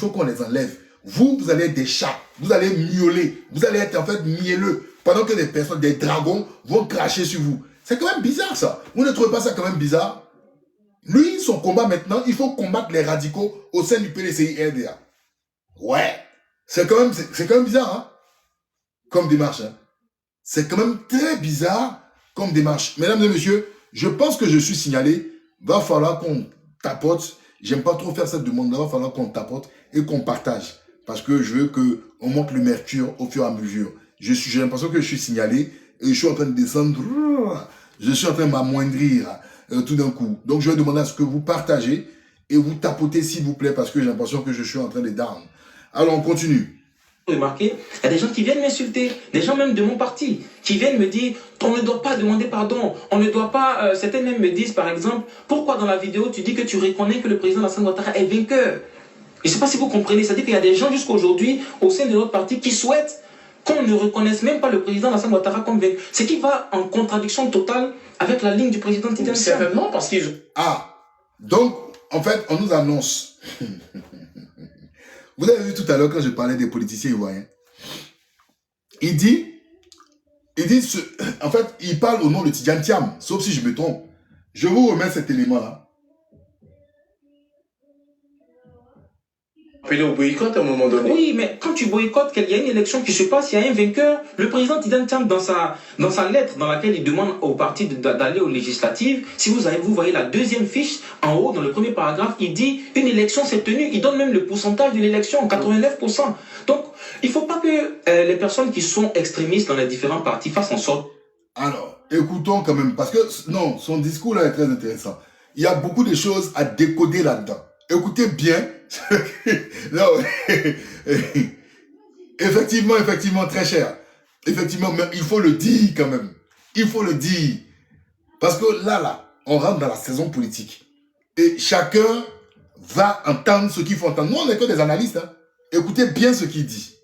faut qu'on les enlève. Vous allez être des chats, vous allez miauler, vous allez être en fait mielleux, pendant que des personnes, des dragons vont cracher sur vous. C'est quand même bizarre ça. Vous ne trouvez pas ça quand même bizarre? Lui, son combat maintenant, il faut combattre les radicaux au sein du PDCI-RDA. Ouais, c'est quand même bizarre, hein, comme démarche. Hein. C'est quand même très bizarre comme démarche. Mesdames et messieurs, je pense que je suis signalé. Va falloir qu'on tapote. J'aime pas trop faire cette demande-là. Va falloir qu'on tapote et qu'on partage. Parce que je veux qu'on monte le mercure au fur et à mesure. J'ai l'impression que je suis signalé et je suis en train de descendre. Je suis en train de m'amoindrir tout d'un coup. Donc je vais demander à ce que vous partagez et vous tapotez s'il vous plaît parce que j'ai l'impression que je suis en train de down. Alors on continue. Remarquez, il y a des gens qui viennent m'insulter, des gens même de mon parti, qui viennent me dire, on ne doit pas demander pardon, on ne doit pas, certains même me disent par exemple, pourquoi dans la vidéo tu dis que tu reconnais que le président Alassane Ouattara est vainqueur? Je ne sais pas si vous comprenez, c'est-à-dire qu'il y a des gens jusqu'à aujourd'hui au sein de notre parti qui souhaitent qu'on ne reconnaisse même pas le président Alassane Ouattara comme vainqueur, ce qui va en contradiction totale avec la ligne du président Tidiane Sy. Certainement parce qu'ils... Ah, donc en fait on nous annonce... Vous avez vu tout à l'heure quand je parlais des politiciens ivoiriens. Il dit, en fait, il parle au nom de Tidiane Thiam, sauf si je me trompe. Je vous remets cet élément-là. Appelé au boycott à un moment donné. Oui, mais quand tu boycottes, qu'il y a une élection qui se passe, il y a un vainqueur. Le président Tidiane Thiam, dans sa lettre dans laquelle il demande au parti d'aller aux législatives, si vous voyez la deuxième fiche, en haut, dans le premier paragraphe, il dit une élection s'est tenue. Il donne même le pourcentage de l'élection, 89%. Donc, il ne faut pas que les personnes qui sont extrémistes dans les différents partis fassent en sorte. Alors, écoutons quand même, parce que, non, son discours là est très intéressant. Il y a beaucoup de choses à décoder là-dedans. Écoutez bien. Non, effectivement, très cher. Effectivement, mais il faut le dire quand même. Il faut le dire. Parce que là, on rentre dans la saison politique. Et chacun va entendre ce qu'il faut entendre. Nous, on n'est que des analystes. Hein. Écoutez bien ce qu'il dit.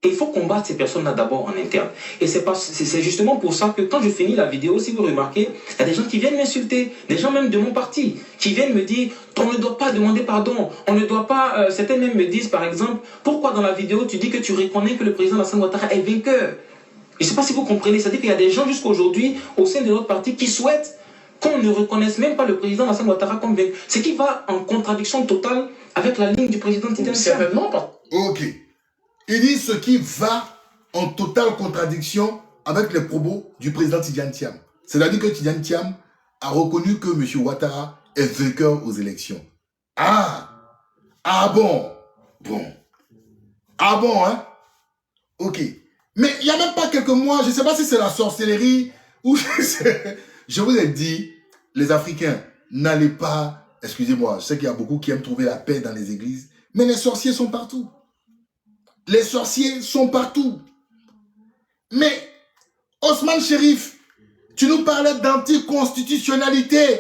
Il faut combattre ces personnes-là d'abord en interne. Et c'est justement pour ça que quand je finis la vidéo, si vous remarquez, il y a des gens qui viennent m'insulter, des gens même de mon parti, qui viennent me dire, on ne doit pas demander pardon, on ne doit pas... certains même me disent, par exemple, pourquoi dans la vidéo tu dis que tu reconnais que le président Alassane Ouattara est vainqueur? Je ne sais pas si vous comprenez, c'est-à-dire qu'il y a des gens jusqu'à aujourd'hui au sein de notre parti qui souhaitent qu'on ne reconnaisse même pas le président Alassane Ouattara comme vainqueur. Ce qui va en contradiction totale avec la ligne du président Tidiane Sy. Certainement pas. Ok. Il dit ce qui va en totale contradiction avec les propos du président Tidiane Thiam. C'est-à-dire que Tidiane Thiam a reconnu que M. Ouattara est vainqueur aux élections. Ah bon. Ah bon, hein? Ok. Mais il n'y a même pas quelques mois, je ne sais pas si c'est la sorcellerie ou je vous ai dit, les Africains, n'allez pas, excusez-moi, je sais qu'il y a beaucoup qui aiment trouver la paix dans les églises, mais les sorciers sont partout. Les sorciers sont partout. Mais, Osman Chérif, tu nous parlais d'anticonstitutionnalité.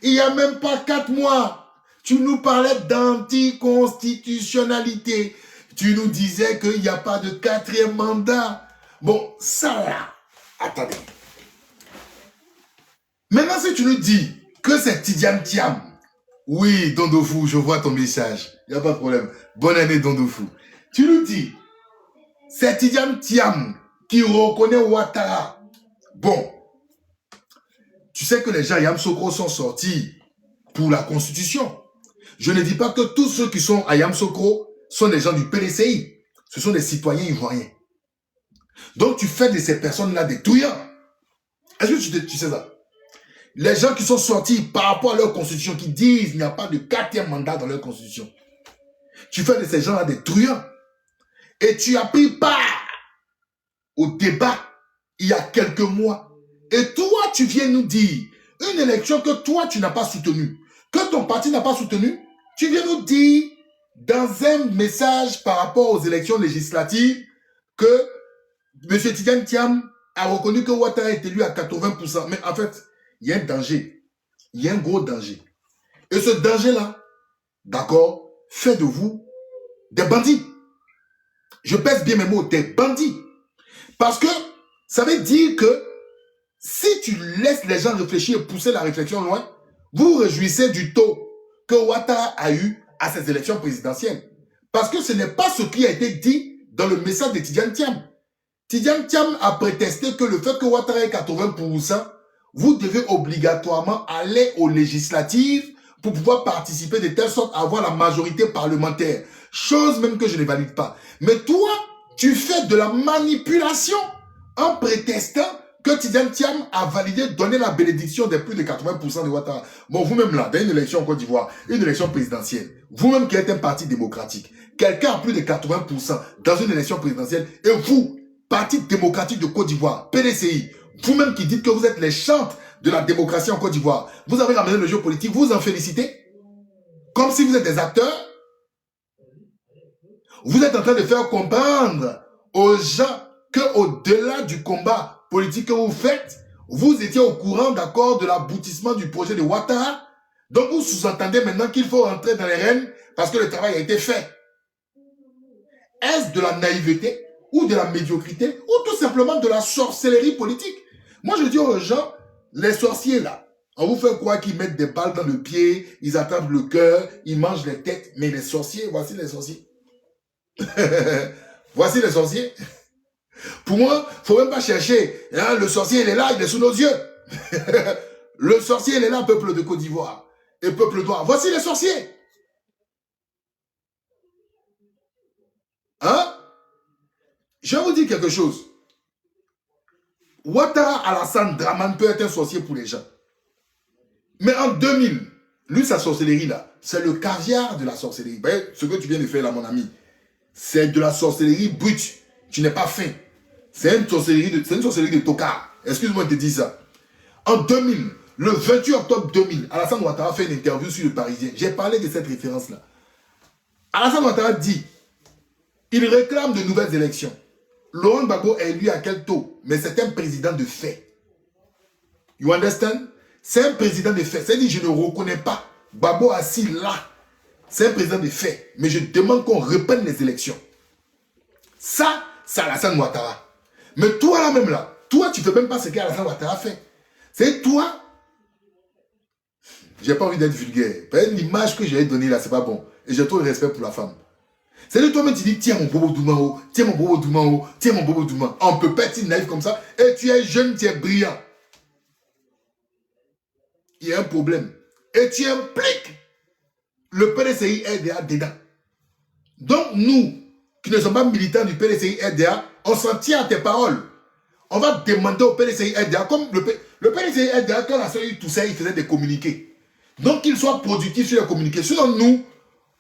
Il n'y a même pas 4 mois. Tu nous parlais d'anticonstitutionnalité. Tu nous disais qu'il n'y a pas de 4e mandat. Bon, ça là, attendez. Maintenant, si tu nous dis que c'est Tidiane Thiam, oui, Dondofou, je vois ton message. Il n'y a pas de problème. Bonne année, Dondofou. Tu nous dis, c'est Tidiane Thiam qui reconnaît Ouattara. Bon, tu sais que les gens à Yamoussoukro sont sortis pour la Constitution. Je ne dis pas que tous ceux qui sont à Yamoussoukro sont des gens du PDCI. Ce sont des citoyens ivoiriens. Donc tu fais de ces personnes-là des touillants. Est-ce que tu sais ça? Les gens qui sont sortis par rapport à leur Constitution, qui disent qu'il n'y a pas de 4e mandat dans leur Constitution. Tu fais de ces gens-là des touillants. Et tu as pris part au débat il y a quelques mois. Et toi, tu viens nous dire une élection que toi, tu n'as pas soutenue, que ton parti n'a pas soutenue. Tu viens nous dire dans un message par rapport aux élections législatives que M. Tidiane Thiam a reconnu que Ouattara est élu à 80%. Mais en fait, il y a un danger. Il y a un gros danger. Et ce danger-là, d'accord, fait de vous des bandits. Je pèse bien mes mots, des bandits. Parce que ça veut dire que si tu laisses les gens réfléchir et pousser la réflexion loin, vous vous réjouissez du taux que Ouattara a eu à ces élections présidentielles. Parce que ce n'est pas ce qui a été dit dans le message de Tidjane Thiam. Tidjane Thiam a prétesté que le fait que Ouattara ait 80%, vous devez obligatoirement aller aux législatives pour pouvoir participer de telle sorte à avoir la majorité parlementaire. Chose même que je ne valide pas. Mais toi, tu fais de la manipulation en prétestant que Tidjane Thiam a validé, donné la bénédiction de plus de 80% de Ouattara. Bon, vous-même là, dans une élection en Côte d'Ivoire, une élection présidentielle, vous-même qui êtes un parti démocratique, quelqu'un a plus de 80% dans une élection présidentielle, et vous, Parti démocratique de Côte d'Ivoire, PDCI, vous-même qui dites que vous êtes les chantres de la démocratie en Côte d'Ivoire, vous avez ramené le jeu politique, vous en félicitez, comme si vous êtes des acteurs. Vous êtes en train de faire comprendre aux gens qu'au-delà du combat politique que vous faites, vous étiez au courant, d'accord, de l'aboutissement du projet de Ouattara. Donc vous sous-entendez maintenant qu'il faut rentrer dans les rênes parce que le travail a été fait. Est-ce de la naïveté ou de la médiocrité ou tout simplement de la sorcellerie politique? Moi je dis aux gens, les sorciers là, on vous fait croire qu'ils mettent des balles dans le pied, ils attrapent le cœur, ils mangent les têtes, mais les sorciers, voici les sorciers. Voici les sorciers. Pour moi, il ne faut même pas chercher. Hein, le sorcier, il est là, il est sous nos yeux. Le sorcier, il est là, peuple de Côte d'Ivoire. Et peuple noir. Voici les sorciers. Hein? Je vais vous dire quelque chose. Ouattara Alassane Dramane peut être un sorcier pour les gens. Mais en 2000, lui, sa sorcellerie là, c'est le caviar de la sorcellerie. Ben, ce que tu viens de faire là, mon ami, c'est de la sorcellerie brute. Tu n'es pas fin. C'est une sorcellerie de tocard. Excuse-moi de te dire ça. En 2000, le 28 octobre 2000, Alassane Ouattara fait une interview sur le Parisien. J'ai parlé de cette référence-là. Alassane Ouattara dit, il réclame de nouvelles élections. Laurent Gbagbo est élu à quel taux? Mais c'est un président de fait. You understand? C'est un président de fait. C'est-à-dire, je ne reconnais pas Gbagbo assis là. C'est un président de fait. Mais je demande qu'on reprenne les élections. Ça, c'est Alassane Ouattara. Mais toi là même là, toi tu ne fais même pas ce qu'Alassane Ouattara fait. C'est toi. J'ai pas envie d'être vulgaire. L'image que j'ai donnée là, c'est pas bon. Et j'ai trop de respect pour la femme. C'est toi-même tu dis, tiens mon bobo Doumao, tiens mon bobo Doumao, tiens mon bobo Doumao. On peut pas être naïf comme ça. Et tu es jeune, tu es brillant. Il y a un problème. Et tu impliques le PDCI RDA dedans. Donc nous, qui ne sommes pas militants du PDCI RDA, on s'en tient à tes paroles. On va demander au PDCI RDA, comme le PDCI RDA, quand la série tout ça, il faisait des communiqués. Donc qu'il soit productif sur les communiqués. Sinon nous,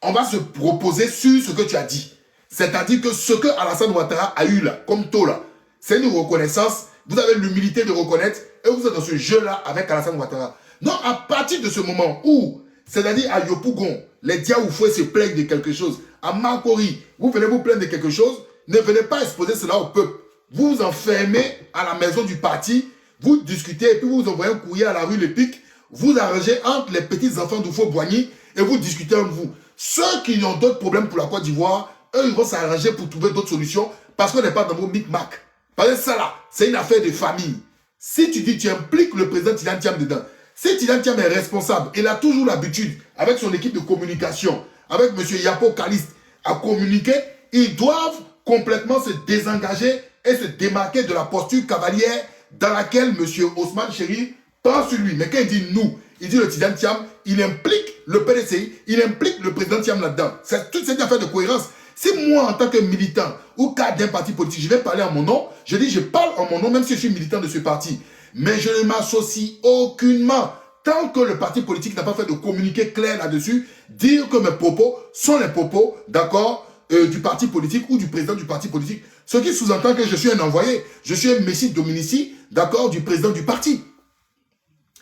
on va se proposer sur ce que tu as dit. C'est-à-dire que ce que Alassane Ouattara a eu là, comme taux là, c'est une reconnaissance. Vous avez l'humilité de reconnaître et vous êtes dans ce jeu-là avec Alassane Ouattara. Donc à partir de ce moment où, c'est-à-dire à Yopougon, les Diaoufoué se plaignent de quelque chose, à Makori, vous venez vous plaindre de quelque chose, ne venez pas exposer cela au peuple. Vous vous enfermez à la maison du parti, vous discutez et puis vous envoyez un courrier à la rue Lepic, vous arrangez entre les petits enfants d'Oufo-Boigny et vous discutez entre vous. Ceux qui ont d'autres problèmes pour la Côte d'Ivoire, eux, ils vont s'arranger pour trouver d'autres solutions parce qu'on n'est pas dans vos micmacs. Parce que ça là, c'est une affaire de famille. Si tu dis tu impliques le président Tidjane Thiam dedans, si Tidjane Thiam est responsable, il a toujours l'habitude, avec son équipe de communication, avec M. Yapo Kalist, à communiquer, ils doivent complètement se désengager et se démarquer de la posture cavalière dans laquelle M. Ousmane Chéri prend sur lui. Mais quand il dit nous, il dit le Tidjane Thiam, il implique le PDCI, il implique le président Thiam là-dedans. C'est toute cette affaire de cohérence. Si moi, en tant que militant ou cadre d'un parti politique, je vais parler en mon nom, je dis je parle en mon nom, même si je suis militant de ce parti. Mais je ne m'associe aucunement. Tant que le parti politique n'a pas fait de communiqué clair là-dessus, dire que mes propos sont les propos, d'accord, du parti politique ou du président du parti politique. Ce qui sous-entend que je suis un envoyé. Je suis un messie dominici, d'accord, du président du parti.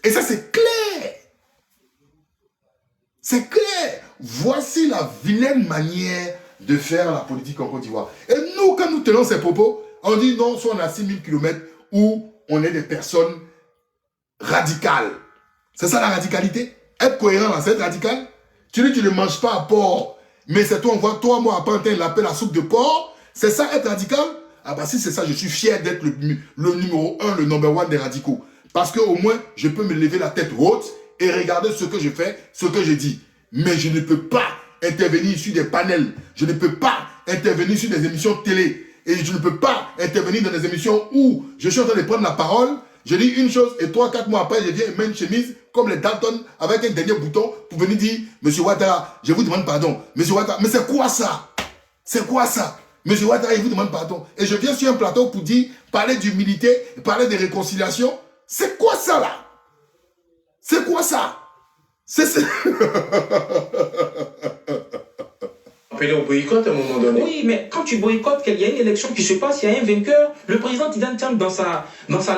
Et ça, c'est clair. C'est clair. Voici la vilaine manière de faire la politique en Côte d'Ivoire. Et nous, quand nous tenons ces propos, on dit non, soit on a 6000 km où on est des personnes radicales. C'est ça la radicalité? Être cohérent là, c'est être radical? Tu dis tu ne manges pas à porc, mais c'est toi, on voit toi, moi, à Pantin, l'appel à soupe de porc. C'est ça être radical? Ah bah si c'est ça, je suis fier d'être le numéro 1, le number 1 des radicaux. Parce qu'au moins, je peux me lever la tête haute et regarder ce que je fais, ce que je dis. Mais je ne peux pas intervenir sur des panels. Je ne peux pas intervenir sur des émissions de télé. Et je ne peux pas intervenir dans des émissions où je suis en train de prendre la parole. Je dis une chose et 3-4 mois après, je viens et mets une chemise comme les Dalton avec un dernier bouton pour venir dire Monsieur Ouattara, je vous demande pardon. Monsieur Ouattara, mais c'est quoi ça? C'est quoi ça? Monsieur Ouattara, il vous demande pardon. Et je viens sur un plateau pour dire, parler d'humilité, parler de réconciliation. C'est quoi ça là? C'est quoi ça? C'est... Appelé au boycott à un moment donné. Oui, mais quand tu boycottes, qu'il y a une élection qui se passe, il y a un vainqueur. Le président Tidjane Thiam, dans sa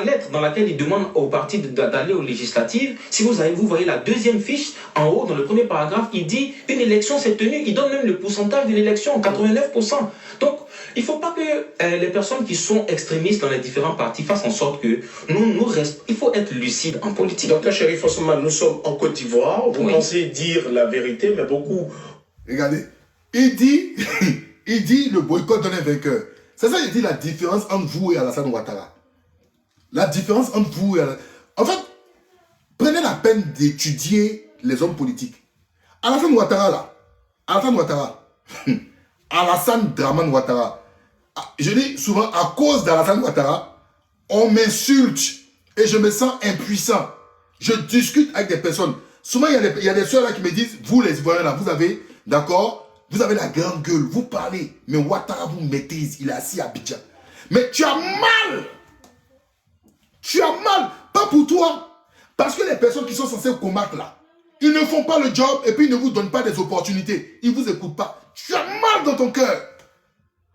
lettre dans laquelle il demande au parti d'aller aux législatives, si vous voyez la deuxième fiche, en haut, dans le premier paragraphe, il dit une élection s'est tenue. Il donne même le pourcentage de l'élection, 89%. Donc, il ne faut pas que les personnes qui sont extrémistes dans les différents partis fassent en sorte que il faut être lucide en politique. Docteur Chérif Osman, nous sommes en Côte d'Ivoire. Vous pensez dire la vérité, mais beaucoup... Regardez. Il dit le boycott donne un vainqueur. C'est ça qu'il dit la différence entre vous et Alassane Ouattara. La différence entre vous et Alassane... En fait, prenez la peine d'étudier les hommes politiques. Alassane Ouattara là. Alassane Draman Ouattara. Je dis souvent, à cause d'Alassane Ouattara, on m'insulte et je me sens impuissant. Je discute avec des personnes. Souvent, il y a des soeurs là qui me disent, vous les Ivoiriens là, vous avez, d'accord, vous avez la grande gueule, vous parlez, mais Ouattara vous maîtrise, il est assis à Abidjan. Mais tu as mal. Tu as mal, pas pour toi. Parce que les personnes qui sont censées combattre là, ils ne font pas le job et puis ils ne vous donnent pas des opportunités. Ils ne vous écoutent pas. Tu as mal dans ton cœur.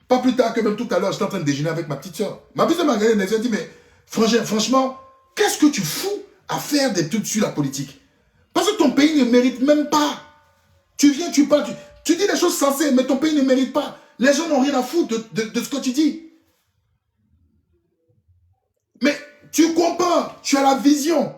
Pas plus tard que même tout à l'heure, j'étais en train de déjeuner avec ma petite soeur. Ma petite soeur m'a regardé et m'a dit, mais franchement, qu'est-ce que tu fous à faire des trucs sur la politique? Parce que ton pays ne mérite même pas. Tu viens, tu parles, tu dis des choses sensées, mais ton pays ne mérite pas. Les gens n'ont rien à foutre de ce que tu dis. Mais tu comprends, tu as la vision.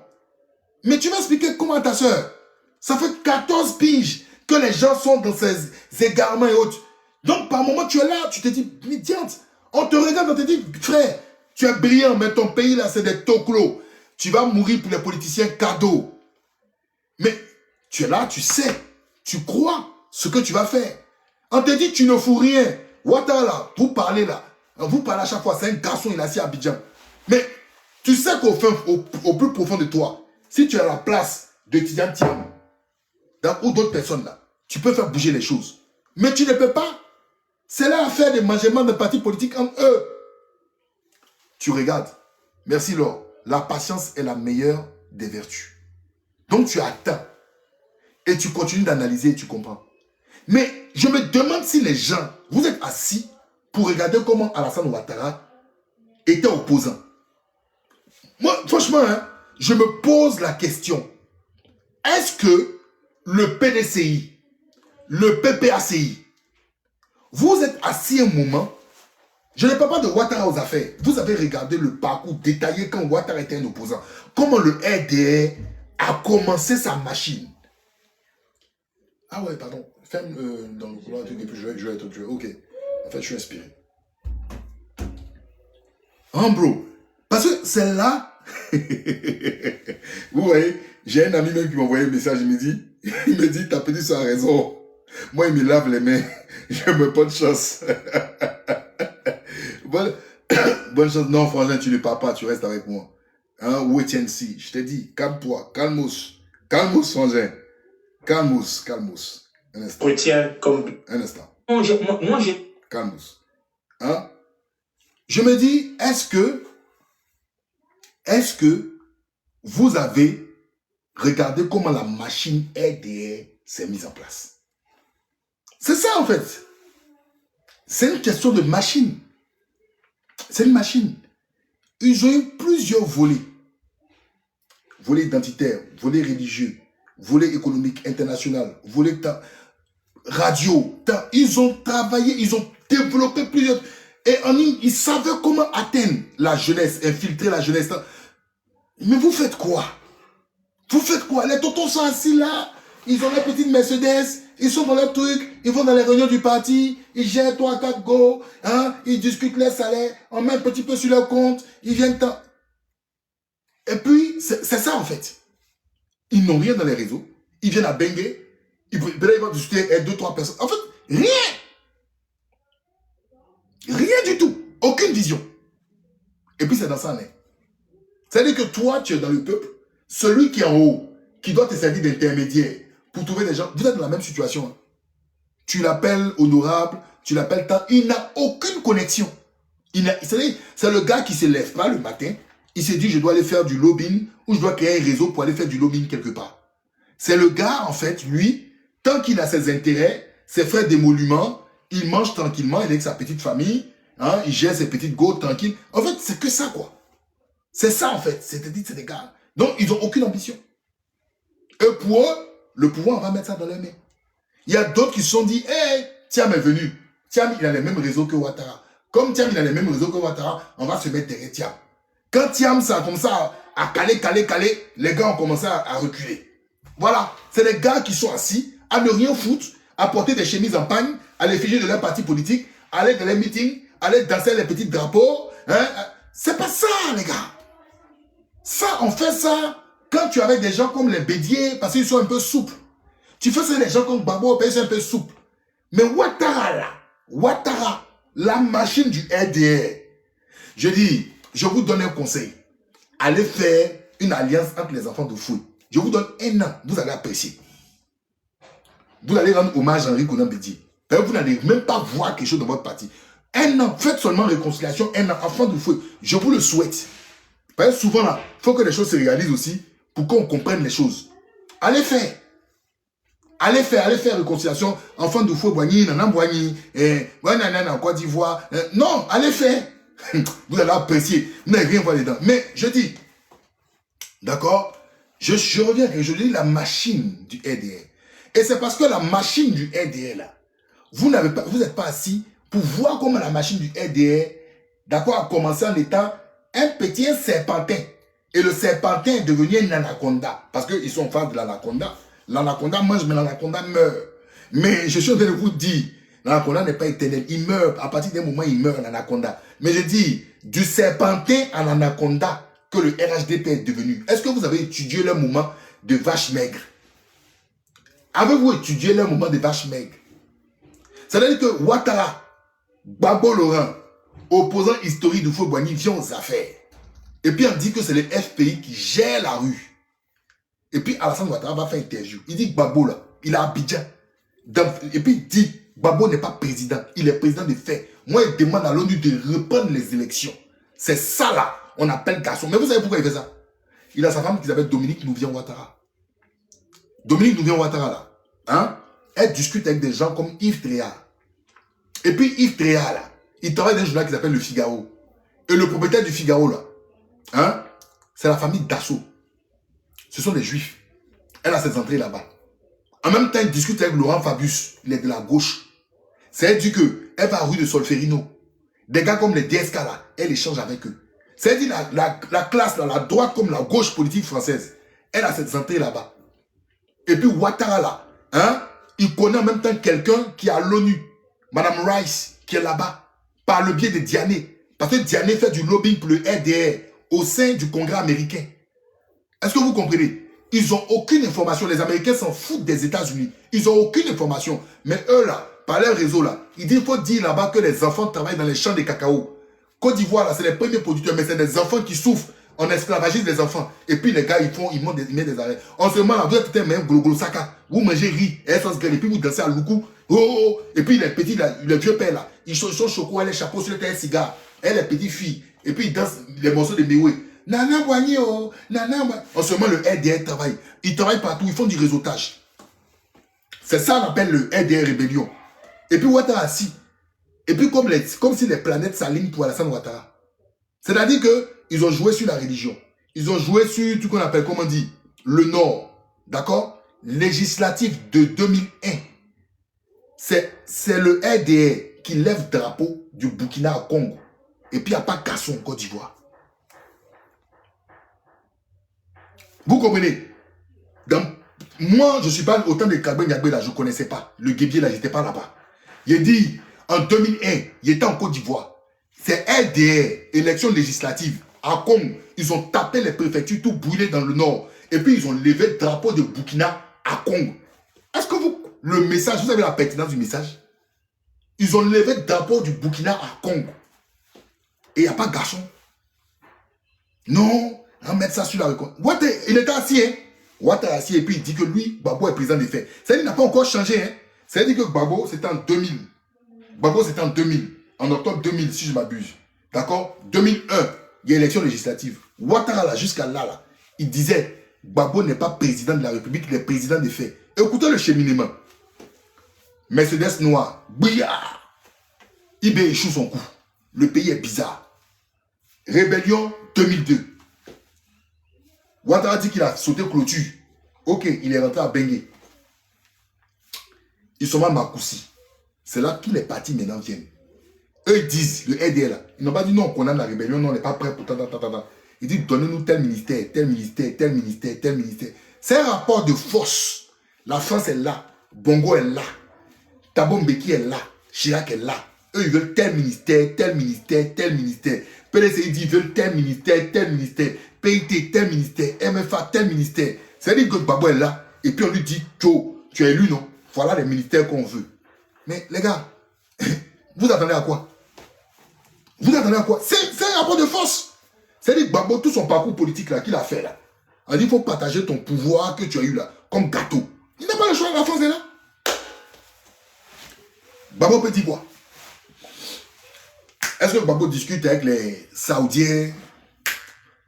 Mais tu vas expliquer comment à ta soeur. Ça fait 14 piges que les gens sont dans ces égarements et autres. Donc par moment tu es là, tu te dis, médiante. On te regarde, on te dit, frère, tu es brillant, mais ton pays là c'est des toclos. Tu vas mourir pour les politiciens cadeaux. Mais tu es là, tu sais, tu crois ce que tu vas faire. On te dit, tu ne fous rien. Ouattara là, vous parlez à chaque fois, c'est un garçon, il est assis à Abidjan. Mais tu sais au plus profond de toi, si tu es à la place de Tidjane Thiam ou d'autres personnes là, tu peux faire bouger les choses. Mais tu ne peux pas. C'est là à faire des mangements de partis politiques entre eux. Tu regardes. Merci Laure. La patience est la meilleure des vertus. Donc tu attends. Et tu continues d'analyser et tu comprends. Mais je me demande si les gens, vous êtes assis pour regarder comment Alassane Ouattara était opposant. Moi, franchement, hein, je me pose la question. Est-ce que le PDCI, le PPACI, vous êtes assis un moment, je ne parle pas de Ouattara aux affaires, vous avez regardé le parcours détaillé quand Ouattara était un opposant. Comment le RDR a commencé sa machine. Ah ouais, pardon. Ferme dans le couloir, et puis je vais être tué. Ok. En fait, je suis inspiré. Hein, bro? Parce que celle-là, vous voyez, j'ai un ami même qui m'a envoyé un message, il me dit, ta petite soeur a raison. Moi, il me lave les mains. Je me bonne chance. Bonne chance. Non, frangin, tu ne pars pas, tu restes avec moi. Hein, wait and see. Je t'ai dit, calme-toi, calmos. Calmos, frangin. Calmos. Un instant. Retiens comme... Un instant. Moi, j'ai... Calmos. Hein? Je me dis, est-ce que vous avez regardé comment la machine RDR s'est mise en place? C'est ça, en fait. C'est une question de machine. C'est une machine. Ils ont eu plusieurs volets. Volet identitaire, volet religieux, volet économique international, volet radio. Ils ont travaillé, ils ont développé plusieurs... Et ils savaient comment atteindre la jeunesse, infiltrer la jeunesse. Mais vous faites quoi? Vous faites quoi? Les tontons sont assis là, ils ont leur petite Mercedes, ils sont dans leur truc, ils vont dans les réunions du parti, ils gèrent 3-4 go, hein, ils discutent les salaires, on met un petit peu sur leur compte, ils viennent... Et puis, c'est ça en fait. Ils n'ont rien dans les réseaux, ils viennent à Bengue, Peut-être ils vont discuter avec 2-3 personnes. En fait, rien. Rien du tout. Aucune vision. Et puis c'est dans ça, hein. C'est-à-dire que toi, tu es dans le peuple, celui qui est en haut, qui doit te servir d'intermédiaire pour trouver des gens. Vous êtes dans la même situation. Hein. Tu l'appelles honorable, tu l'appelles tant. Il n'a aucune connexion. C'est le gars qui ne se lève pas le matin. Il se dit, je dois aller faire du lobbying ou je dois créer un réseau pour aller faire du lobbying quelque part. C'est le gars, en fait, lui, tant qu'il a ses intérêts, ses frais d'émolument, il mange tranquillement, il est avec sa petite famille, hein, il gère ses petites gourdes tranquilles. En fait, c'est que ça, quoi. C'est ça, en fait. C'est des gars. Donc, ils n'ont aucune ambition. Et pour eux, le pouvoir, on va mettre ça dans leurs mains. Il y a d'autres qui se sont dit, hey, Thiam est venu. Thiam, il a les mêmes réseaux que Ouattara. Comme Thiam, il a les mêmes réseaux que Ouattara, on va se mettre derrière Thiam. Quand Thiam, ça a commencé à caler, les gars ont commencé à reculer. Voilà. C'est les gars qui sont assis, à ne rien foutre, à porter des chemises en pagne, à l'effigie de leur parti politique, à aller dans les meetings, à aller danser les petits drapeaux. Hein? C'est pas ça, les gars. Ça, on fait ça quand tu es avec des gens comme les Bédier, parce qu'ils sont un peu souples. Tu fais ça avec des gens comme Babo, parce qu'ils sont un peu souples. Mais Ouattara, là, Ouattara, la machine du RDR, je dis, je vous donne un conseil. Allez faire une alliance entre les enfants de Fouye. Je vous donne 1 an, vous allez apprécier. Vous allez rendre hommage à Henri Konan Bédier. Vous n'allez même pas voir quelque chose dans votre parti. 1 an, faites seulement réconciliation, 1 an, enfants de Fouye. Je vous le souhaite. Parce que souvent là, il faut que les choses se réalisent aussi pour qu'on comprenne les choses. Allez faire. Allez faire réconciliation. Enfants de Fouye, Boigny, Nanan Boigny, en Côte d'Ivoire. Non, allez faire. Vous allez apprécier. Vous n'allez rien voir dedans. Mais je dis, d'accord, je reviens et je dis la machine du RDR. Et c'est parce que la machine du RDR là, vous n'êtes pas assis pour voir comment la machine du RDR, d'accord, a commencé en étant un petit serpentin. Et le serpentin est devenu un anaconda. Parce qu'ils sont fans de l'anaconda. L'anaconda mange, mais l'anaconda meurt. Mais je suis en train de vous dire, l'anaconda n'est pas éternel. Il meurt. À partir d'un moment, il meurt, l'anaconda. Mais je dis, du serpentin à l'anaconda que le RHDP est devenu. Est-ce que vous avez étudié le mouvement de vache maigre? Avez-vous étudié le mouvement de vache maigre? C'est-à-dire que Ouattara, Babo Laurent, opposant historique de Fouye-Boigny, vient aux affaires. Et puis on dit que c'est le FPI qui gère la rue. Et puis Alassane Ouattara va faire une interview. Il dit que Babo là, il est à Abidjan. Et puis il dit, Babo n'est pas président, il est président de fait. Moi, il demande à l'ONU de reprendre les élections. C'est ça là, on appelle garçon. Mais vous savez pourquoi il fait ça? Il a sa femme qui s'appelle Dominique Nouvian-Ouattara. Dominique Nouvian-Ouattara là, hein? Elle discute avec des gens comme Yves Tréhard. Et puis Yves Tréhard là, il travaille dans un journal qui s'appelle Le Figaro. Et le propriétaire du Figaro là, hein, c'est la famille Dassault. Ce sont des juifs. Elle a ses entrées là-bas. En même temps, il discute avec Laurent Fabius, il est de la gauche. C'est-à-dire qu'elle va à rue de Solferino. Des gars comme les DSK là, elle échange avec eux. C'est-à-dire la classe là, la droite comme la gauche politique française, elle a ses entrées là-bas. Et puis Ouattara là, hein, il connaît en même temps quelqu'un qui est à l'ONU, Madame Rice, qui est là-bas, par le biais de Diané. Parce que Diané fait du lobbying pour le RDR au sein du Congrès américain. Est-ce que vous comprenez? Ils n'ont aucune information. Les Américains s'en foutent des États-Unis. Ils n'ont aucune information. Mais eux là, par leur réseau là, il faut dire là-bas que les enfants travaillent dans les champs de cacao. Côte d'Ivoire là, c'est les premiers producteurs, mais c'est des enfants qui souffrent. On esclavagise les enfants. Et puis les gars, ils mettent des arrêts. En ce moment là, vous êtes un gros saka. Vous mangez riz et sauce graine. Et puis vous dansez à loukou. Oh. Et puis les petits là, les vieux pères là, ils sont choco, les chapeaux sur le terre cigare. Et les petites filles. Et puis ils dansent les morceaux de Méoué. Nana Boigny, oh, Nana Boigny. En ce moment, le RDR travaille. Ils travaillent partout, ils font du réseautage. C'est ça qu'on appelle le RDR rébellion. Et puis Ouattara assis. Et puis comme si les planètes s'alignent pour Alassane Ouattara. C'est-à-dire qu'ils ont joué sur la religion. Ils ont joué sur tout qu'on appelle, comment on dit, le Nord. D'accord? Législatif de 2001. C'est le RDR qui lève le drapeau du Burkina au Congo. Et puis il n'y a pas Kasson en Côte d'Ivoire. Vous comprenez? Moi, je ne suis pas autant de Kabé Niagbé là, je ne connaissais pas. Le Guébier là, je n'étais pas là-bas. Il dit, en 2001, il était en Côte d'Ivoire. C'est RDR, élection législative. À Congo, ils ont tapé les préfectures, tout brûlé dans le nord. Et puis, ils ont levé le drapeau de Burkina à Congo. Est-ce que vous le message, vous avez la pertinence du message? Ils ont levé le drapeau du Burkina à Congo. Et il n'y a pas de garçon. Non, on va mettre ça sur la reconnaissance. Il était assis, hein? Ouattara assis et puis il dit que lui, Gbagbo est président des faits. Ça n'a pas encore changé, hein? Ça veut dire que Gbagbo, c'était en 2000. Gbagbo, c'était en 2000. En octobre 2000, si je m'abuse. D'accord? 2001, il y a élection législative. Ouattara, là, jusqu'à là, il disait, Gbagbo n'est pas président de la République, il est président des faits. Écoutez le cheminement. Mercedes noir, bouillard. IB échoue son coup. Le pays est bizarre. Rébellion 2002. Ouattara dit qu'il a sauté clôture. Ok, il est rentré à Bengué. Ils sont à Makoussi. C'est là que tous les partis maintenant viennent. Eux ils disent, le RDL, ils n'ont pas dit non, on condamne la rébellion, non, on n'est pas prêt pour ta. Ils disent donnez-nous tel ministère, tel ministère, tel ministère, tel ministère. C'est un rapport de force. La France est là. Bongo est là. Thabo Mbeki est là. Chirac est là. Eux, ils veulent tel ministère, tel ministère, tel ministère. PDC, ils veulent tel ministère, tel ministère. PIT, tel ministère. MFA, tel ministère. C'est-à-dire que Gbagbo est là. Et puis on lui dit, Joe, tu es élu, non? Voilà les ministères qu'on veut. Mais les gars, vous attendez à quoi? Vous attendez à quoi? C'est un rapport de force. C'est-à-dire que Gbagbo, tout son parcours politique là qu'il a fait là, a dit, il faut partager ton pouvoir que tu as eu là, comme gâteau. Il n'a pas le choix, la France est là. Gbagbo peut dire quoi? Est-ce que Gbagbo discute avec les Saoudiens?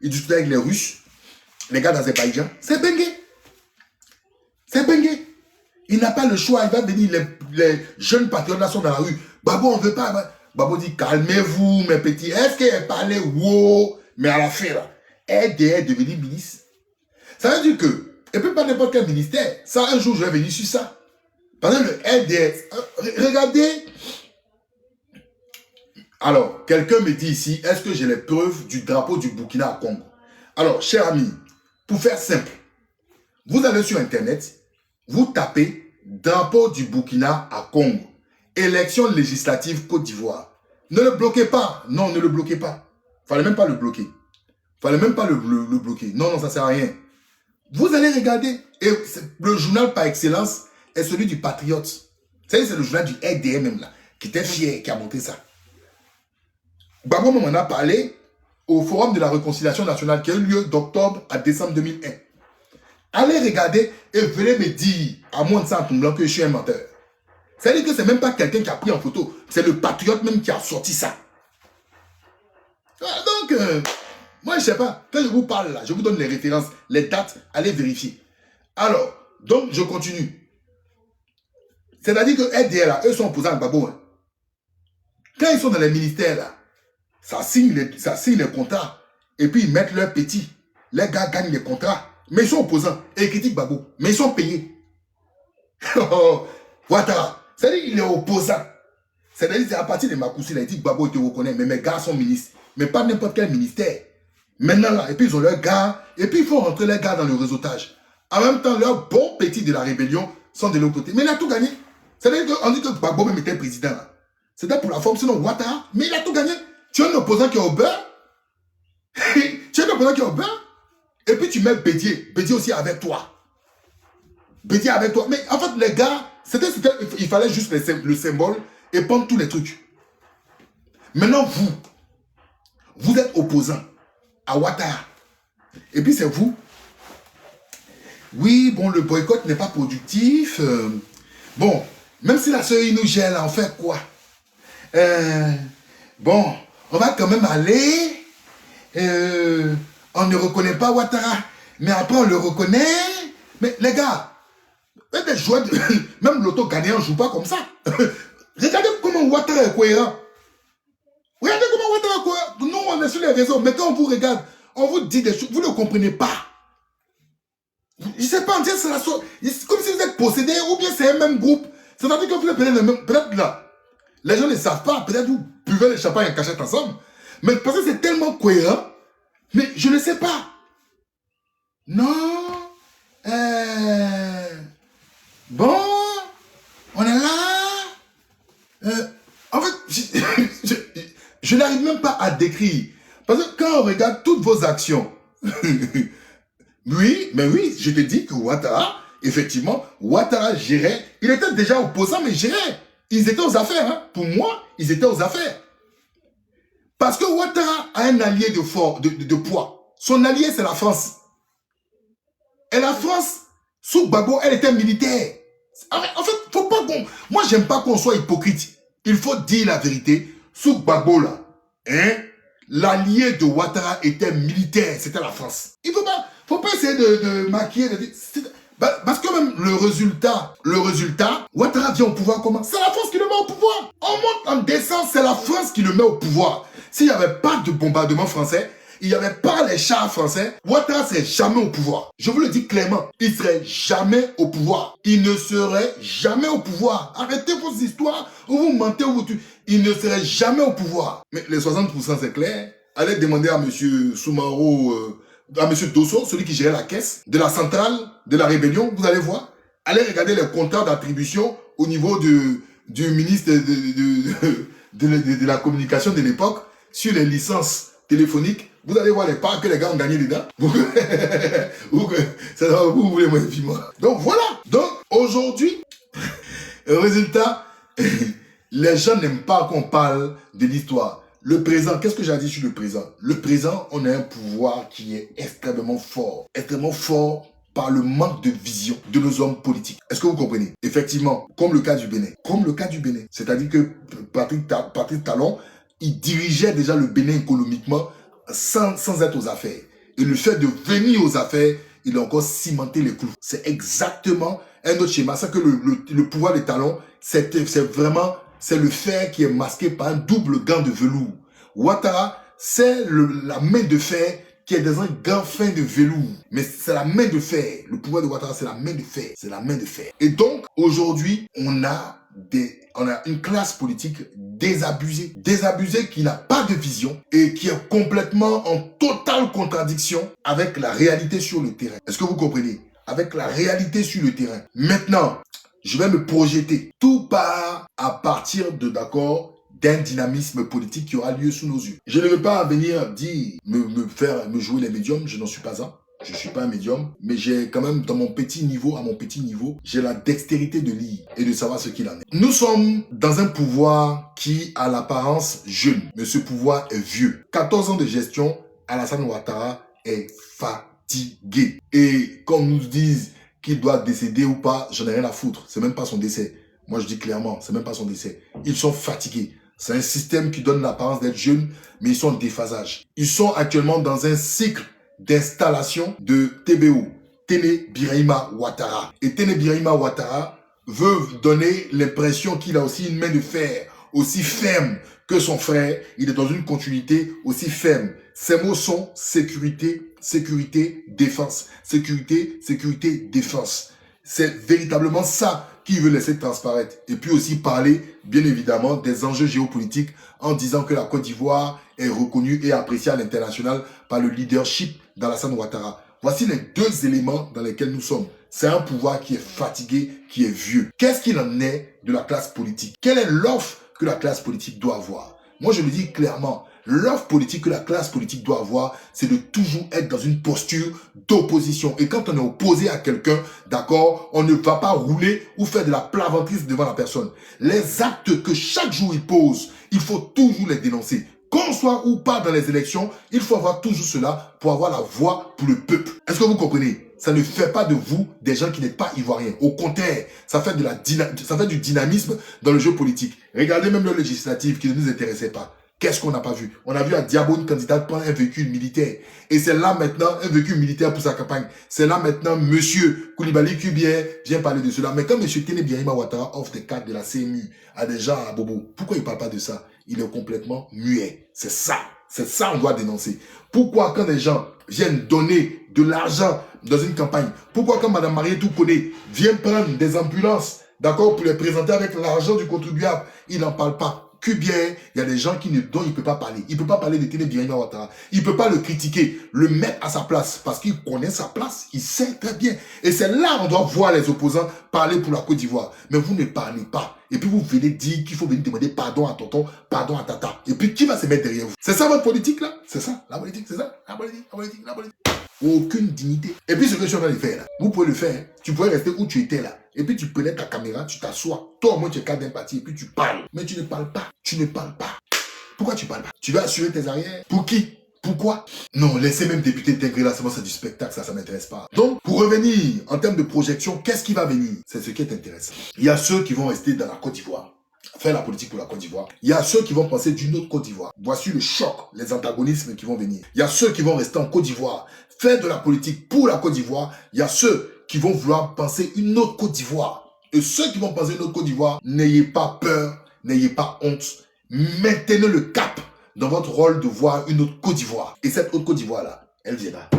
Il discute avec les Russes? Les gars d'Azerbaïdjan? C'est Bengué. C'est Bengué. Il n'a pas le choix. Il va venir, les jeunes patriotes là sont dans la rue. Gbagbo, on ne veut pas. Gbagbo dit, calmez-vous, mes petits. Est-ce qu'elle parlait wow? Mais à la fin, là, elle est devenue ministre. Ça veut dire que, et puis pas n'importe quel ministère. Ça, un jour, je vais venir sur ça. Parce que le LDS, regardez. Alors, quelqu'un me dit ici, est-ce que j'ai les preuves du drapeau du Burkina à Congo? Alors, chers amis, pour faire simple, vous allez sur Internet, vous tapez drapeau du Burkina à Congo, élection législative Côte d'Ivoire. Ne le bloquez pas. Non, ne le bloquez pas. Fallait même pas le bloquer. Fallait même pas le bloquer. Non, non, ça sert à rien. Vous allez regarder. Et le journal par excellence est celui du Patriote. C'est le journal du RDM même là, qui était fier, qui a monté ça. Gbagbo m'en a parlé au Forum de la Réconciliation Nationale qui a eu lieu d'octobre à décembre 2001. Allez regarder et venez me dire, à moins de ça en tout blanc, que je suis un menteur. C'est-à-dire que c'est même pas quelqu'un qui a pris en photo, c'est le Patriote même qui a sorti ça. Donc, moi je sais pas, quand je vous parle là, je vous donne les références, les dates, allez vérifier. Alors, donc je continue. C'est-à-dire que RDL là, eux sont opposants à Gbagbo. Hein. Quand ils sont dans les ministères là, ça signe les contrats. Et puis ils mettent leurs petits. Les gars gagnent les contrats. Mais ils sont opposants. Et ils critiquent Gbagbo. Mais ils sont payés. Ouattara. C'est-à-dire qu'il est opposant. C'est-à-dire c'est à partir de Makoussi, il a dit Gbagbo te reconnaît. Mais mes gars sont ministres. Mais pas n'importe quel ministère. Maintenant là, et puis ils ont leurs gars. Et puis il faut rentrer les gars dans le réseautage. En même temps, leurs bons petits de la rébellion sont de l'autre côté. Mais il a tout gagné. C'est-à-dire qu'on dit que Gbagbo même était président là. C'était pour la forme, sinon Ouattara. Mais il a tout gagné. Tu as un opposant qui est au beurre. Tu as un opposant qui est au beurre. Et puis tu mets Bédier. Bédier aussi avec toi. Bédier avec toi. Mais en fait, les gars, il fallait juste le symbole et prendre tous les trucs. Maintenant, vous êtes opposant à Ouattara. Et puis c'est vous. Oui, bon, le boycott n'est pas productif. Bon, même si la sœur nous gèle, en fait quoi? Bon, on va quand même aller. On ne reconnaît pas Ouattara. Mais après, on le reconnaît. Mais les gars, même l'auto gagnant ne joue pas comme ça. Regardez comment Ouattara est cohérent. Regardez comment Ouattara est cohérent. Nous, on est sur les réseaux. Mais quand on vous regarde, on vous dit des choses. Vous ne comprenez pas. Je ne sais pas, on dirait que c'est la chose. Comme si vous êtes possédé ou bien c'est un même groupe. C'est-à-dire que vous êtes le même. Peut-être là. Les gens ne savent pas. Peut-être vous buvez le champagne en cachette ensemble. Mais parce que c'est tellement cohérent. Mais je ne sais pas. Non. Bon. On est là. En fait, je n'arrive même pas à décrire. Parce que quand on regarde toutes vos actions. Oui, mais oui, je te dis que Ouattara, effectivement, Ouattara gérait. Il était déjà opposant, mais il gérait. Ils étaient aux affaires. Hein. Pour moi, ils étaient aux affaires. Parce que Ouattara a un allié de poids. Son allié, c'est la France. Et la France, sous Gbagbo, elle était militaire. En fait, faut pas qu'on... Moi, j'aime pas qu'on soit hypocrite. Il faut dire la vérité. Sous Gbagbo, là, hein, l'allié de Ouattara était militaire. C'était la France. Il faut pas essayer de maquiller. Parce que même le résultat, Ouattara vient au pouvoir comment? C'est la France qui le met au pouvoir. On monte en décembre, c'est la France qui le met au pouvoir. S'il n'y avait pas de bombardement français, il n'y avait pas les chars français, Ouattara ne serait jamais au pouvoir. Je vous le dis clairement, il ne serait jamais au pouvoir. Il ne serait jamais au pouvoir. Arrêtez vos histoires où vous mentez, où vous tuez. Il ne serait jamais au pouvoir. Mais les 60%, c'est clair. Allez demander à M. Soumaro, à M. Dosso, celui qui gérait la caisse de la centrale de la rébellion, vous allez voir. Allez regarder les contrats d'attribution au niveau du ministre de la communication de l'époque sur les licences téléphoniques. Vous allez voir les parts que les gars ont gagné dedans. Vous voulez moins vivre. Donc voilà. Donc aujourd'hui, résultat, les gens n'aiment pas qu'on parle de l'histoire. Le présent, qu'est-ce que j'ai dit sur le présent? Le présent, on a un pouvoir qui est extrêmement fort. Extrêmement fort par le manque de vision de nos hommes politiques. Est-ce que vous comprenez? Effectivement, comme le cas du Bénin. Comme le cas du Bénin. C'est-à-dire que Patrice Talon, il dirigeait déjà le Bénin économiquement sans être aux affaires. Et le fait de venir aux affaires, il a encore cimenté les clous. C'est exactement un autre schéma. C'est que le pouvoir des talons, c'est vraiment, c'est le fer qui est masqué par un double gant de velours. Ouattara, c'est la main de fer qui est dans un gant fin de velours. Mais c'est la main de fer. Le pouvoir de Ouattara, c'est la main de fer. C'est la main de fer. Et donc, aujourd'hui, on a une classe politique désabusée qui n'a pas de vision et qui est complètement en totale contradiction avec la réalité sur le terrain. Est-ce que vous comprenez? Avec la réalité sur le terrain. Maintenant, je vais me projeter. Tout part à partir d'un dynamisme politique qui aura lieu sous nos yeux. Je ne veux pas venir dire, me jouer les médiums, je n'en suis pas un. Je ne suis pas un médium, mais j'ai quand même, à mon petit niveau, j'ai la dextérité de lire et de savoir ce qu'il en est. Nous sommes dans un pouvoir qui a l'apparence jeune, mais ce pouvoir est vieux. 14 ans de gestion, Alassane Ouattara est fatigué. Et comme nous disent qu'il doit décéder ou pas, j'en ai rien à foutre. C'est même pas son décès. Moi, je dis clairement, c'est même pas son décès. Ils sont fatigués. C'est un système qui donne l'apparence d'être jeune, mais ils sont en déphasage. Ils sont actuellement dans un cycle d'installation de TBO, Téné Birahima Ouattara. Et Téné Birahima Ouattara veut donner l'impression qu'il a aussi une main de fer, aussi ferme que son frère. Il est dans une continuité aussi ferme. Ces mots sont sécurité, sécurité, défense. Sécurité, sécurité, défense. C'est véritablement ça qu'il veut laisser transparaître. Et puis aussi parler, bien évidemment, des enjeux géopolitiques en disant que la Côte d'Ivoire est reconnue et appréciée à l'international par le leadership d'Alassane Ouattara. Voici les deux éléments dans lesquels nous sommes. C'est un pouvoir qui est fatigué, qui est vieux. Qu'est-ce qu'il en est de la classe politique? Quelle est l'offre que la classe politique doit avoir? Moi, je le dis clairement. L'offre politique que la classe politique doit avoir, c'est de toujours être dans une posture d'opposition. Et quand on est opposé à quelqu'un, d'accord, on ne va pas rouler ou faire de la plaventrice devant la personne. Les actes que chaque jour il pose, il faut toujours les dénoncer. Qu'on soit ou pas dans les élections, il faut avoir toujours cela pour avoir la voix pour le peuple. Est-ce que vous comprenez? Ça ne fait pas de vous des gens qui n'êtes pas ivoiriens. Au contraire, ça fait du dynamisme dans le jeu politique. Regardez même le législatif qui ne nous intéressait pas. Qu'est-ce qu'on n'a pas vu? On a vu à Diabo une candidate prendre un véhicule militaire. Et c'est là maintenant un véhicule militaire pour sa campagne. C'est là maintenant monsieur Koulibaly Kubien vient parler de cela. Mais quand monsieur Téné Birahima Ouattara offre des cartes de la CMU à des gens à Bobo, pourquoi il ne parle pas de ça? Il est complètement muet. C'est ça on doit dénoncer. Pourquoi quand des gens viennent donner de l'argent dans une campagne, pourquoi quand Mme Marietou Koné vient prendre des ambulances, d'accord, pour les présenter avec l'argent du contribuable, il n'en parle pas? Kubien, il y a des gens dont il ne peut pas parler. Il ne peut pas parler de Téné Birahima Ouattara. Il ne peut pas le critiquer, le mettre à sa place, parce qu'il connaît sa place, il sait très bien. Et c'est là qu'on doit voir les opposants parler pour la Côte d'Ivoire. Mais vous ne parlez pas. Et puis vous venez dire qu'il faut venir demander pardon à tonton, pardon à tata. Et puis qui va se mettre derrière vous? C'est ça votre politique là? C'est ça, la politique, c'est ça? La politique. Aucune dignité. Et puis ce que je suis en train de faire là, vous pouvez le faire. Hein. Tu pourrais rester où tu étais là. Et puis tu prenais ta caméra, tu t'assois. Toi au moins tu es cadre d'un parti et puis tu parles. Mais tu ne parles pas. Tu ne parles pas. Pourquoi tu parles pas? Tu vas assurer tes arrières. Pour qui? Pourquoi? Non, laissez même député intégrer là, c'est du spectacle, ça m'intéresse pas. Donc, pour revenir en termes de projection, qu'est-ce qui va venir? C'est ce qui est intéressant. Il y a ceux qui vont rester dans la Côte d'Ivoire, faire la politique pour la Côte d'Ivoire. Il y a ceux qui vont penser d'une autre Côte d'Ivoire. Voici le choc, les antagonismes qui vont venir. Il y a ceux qui vont rester en Côte d'Ivoire, faire de la politique pour la Côte d'Ivoire. Il y a ceux qui vont vouloir penser une autre Côte d'Ivoire. Et ceux qui vont penser une autre Côte d'Ivoire, n'ayez pas peur, n'ayez pas honte. Maintenez le cap dans votre rôle de voir une autre Côte d'Ivoire. Et cette autre Côte d'Ivoire-là, elle viendra.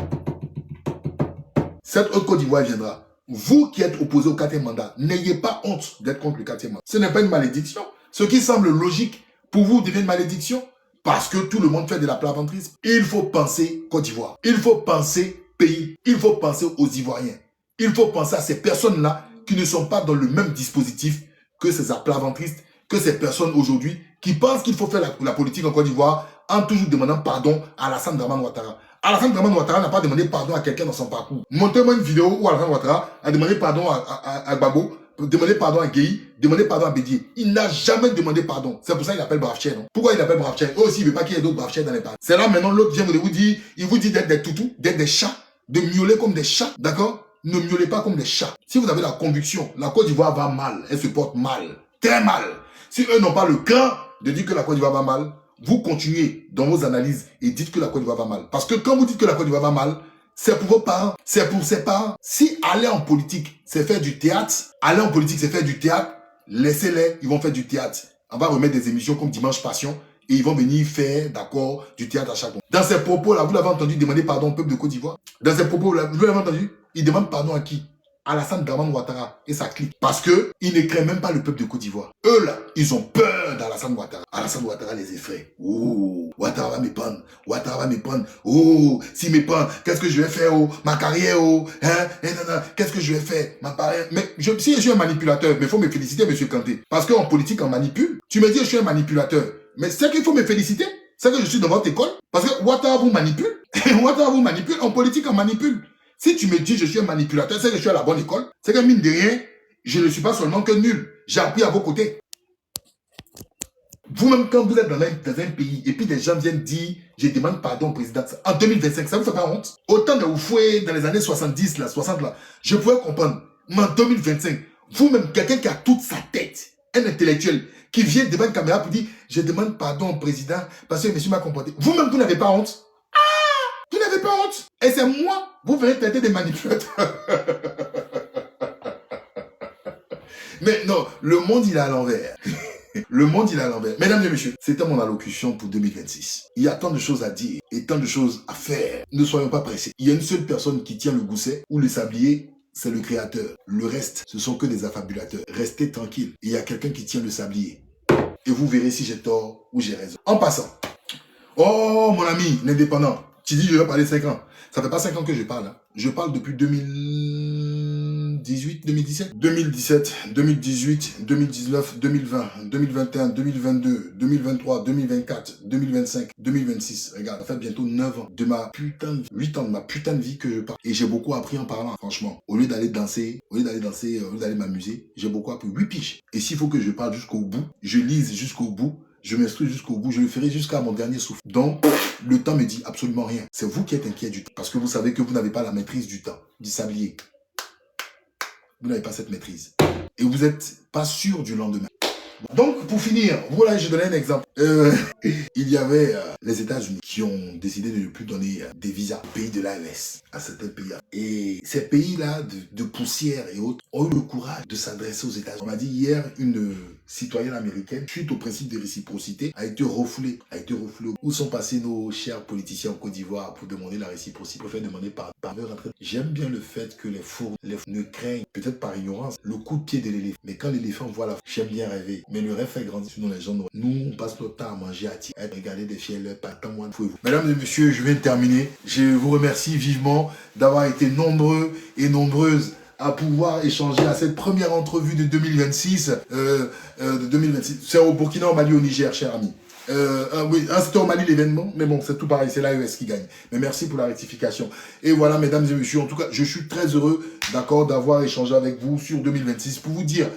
Cette autre Côte d'Ivoire viendra. Vous qui êtes opposé au 4e mandat, n'ayez pas honte d'être contre le 4e mandat. Ce n'est pas une malédiction. Ce qui semble logique, pour vous, devient une malédiction. Parce que tout le monde fait de la plaventrisme. Il faut penser Côte d'Ivoire. Il faut penser pays. Il faut penser aux Ivoiriens. Il faut penser à ces personnes-là qui ne sont pas dans le même dispositif que ces aplaventristes, que ces personnes aujourd'hui qui pensent qu'il faut faire la politique en Côte d'Ivoire en toujours demandant pardon à Alassane Dramane Ouattara. Alassane Dramane Ouattara n'a pas demandé pardon à quelqu'un dans son parcours. Montrez-moi une vidéo où Alassane Ouattara a demandé pardon à Gbagbo, demandé pardon à Gueye, demandé pardon à Bédié. Il n'a jamais demandé pardon. C'est pour ça qu'il appelle Bravcher, non? Pourquoi il appelle Bravcher? Eux aussi, il ne veut pas qu'il y ait d'autres Bravcher dans les partis. C'est là maintenant l'autre vient vous dire, il vous dit d'être des toutous, d'être des chats, de miauler comme des chats, d'accord? Ne miaulez pas comme des chats. Si vous avez la conviction, la Côte d'Ivoire va mal, elle se porte mal, très mal. Si eux n'ont pas le cran de dire que la Côte d'Ivoire va mal, vous continuez dans vos analyses et dites que la Côte d'Ivoire va mal. Parce que quand vous dites que la Côte d'Ivoire va mal, c'est pour vos parents, c'est pour ses parents. Si aller en politique, c'est faire du théâtre, aller en politique, c'est faire du théâtre, laissez-les, ils vont faire du théâtre. On va remettre des émissions comme Dimanche Passion et ils vont venir faire, d'accord, du théâtre à chaque fois. Dans ces propos-là, vous l'avez entendu demander pardon au peuple de Côte d'Ivoire. Dans ces propos-là, vous l'avez entendu, il demande pardon à qui? Alassane Dramane Ouattara et sa clique. Parce que ils ne craignent même pas le peuple de Côte d'Ivoire. Eux là, ils ont peur d'Alassane Ouattara. Alassane Ouattara les effraie. Oh, Ouattara va me prendre. Ouattara va me prendre. Oh, s'il me prend, qu'est-ce que je vais faire? Oh, ma carrière, oh, hein, qu'est-ce que je vais faire? Ma carrière. Mais si je suis un manipulateur, mais il faut me féliciter, monsieur Kanté. Parce qu'en politique, on manipule. Tu me dis, je suis un manipulateur. Mais c'est qu'il faut me féliciter. C'est que je suis dans votre école. Parce que Ouattara vous manipule. Ouattara vous manipule. En politique, on manipule. Si tu me dis je suis un manipulateur, c'est que je suis à la bonne école. C'est que mine de rien, je ne suis pas seulement que nul. J'ai appris à vos côtés. Vous-même, quand vous êtes dans un pays et puis des gens viennent dire je demande pardon au président en 2025, ça vous fait pas honte? Autant de vous fouez dans les années 70, là, 60, là, je pourrais comprendre. Mais en 2025, vous-même, quelqu'un qui a toute sa tête, un intellectuel, qui vient devant une caméra pour dire je demande pardon au président parce que monsieur m'a comporté. Vous-même, vous n'avez pas honte? Vous n'avez pas honte? Et c'est moi, vous venez traiter des manipulateurs. Mais non, le monde il est à l'envers. Le monde il est à l'envers. Mesdames et messieurs, c'était mon allocution pour 2026. Il y a tant de choses à dire et tant de choses à faire. Ne soyons pas pressés. Il y a une seule personne qui tient le gousset ou le sablier, c'est le créateur. Le reste, ce sont que des affabulateurs. Restez tranquille. Il y a quelqu'un qui tient le sablier. Et vous verrez si j'ai tort ou j'ai raison. En passant, oh mon ami, l'indépendant, tu dis je vais parler 5 ans. Ça fait pas 5 ans que je parle. Hein. Je parle depuis 2018, 2017. 2017, 2018, 2019, 2020, 2021, 2022, 2023, 2024, 2025, 2026. Regarde, ça fait bientôt 9 ans de ma putain de vie, 8 ans de ma putain de vie que je parle. Et j'ai beaucoup appris en parlant, franchement. Au lieu d'aller danser, au lieu d'aller m'amuser, j'ai beaucoup appris 8 piges. Et s'il faut que je parle jusqu'au bout, je lise jusqu'au bout, je m'instruis jusqu'au bout, je le ferai jusqu'à mon dernier souffle. Donc, le temps me dit absolument rien. C'est vous qui êtes inquiet du temps. Parce que vous savez que vous n'avez pas la maîtrise du temps, du sablier. Vous n'avez pas cette maîtrise. Et vous n'êtes pas sûr du lendemain. Donc, pour finir, voilà, je donnais un exemple. Il y avait les États-Unis qui ont décidé de ne plus donner des visas aux pays de l'AES, à certains pays. Et ces pays-là, de poussière et autres, ont eu le courage de s'adresser aux États-Unis. On m'a dit hier, une citoyenne américaine, suite au principe de réciprocité, a été refoulée. Où sont passés nos chers politiciens en Côte d'Ivoire pour demander la réciprocité, pour faire demander par leur entrée. J'aime bien le fait que les fous ne craignent, peut-être par ignorance, le coup de pied de l'éléphant. Mais quand l'éléphant voit la j'aime bien rêver. Mais le rêve fait grandir. Sinon, les gens, nous, on passe notre temps à manger, à tirer, à regarder des filles, leur patin, moi, vous. Mesdames et messieurs, je viens de terminer. Je vous remercie vivement d'avoir été nombreux et nombreuses à pouvoir échanger à cette première entrevue de 2026. C'est au Burkina, au Mali, au Niger, cher ami. Oui, c'était au Mali l'événement, mais bon, c'est tout pareil, c'est l'AES qui gagne. Mais merci pour la rectification. Et voilà, mesdames et messieurs, en tout cas, je suis très heureux, d'accord, d'avoir échangé avec vous sur 2026 pour vous dire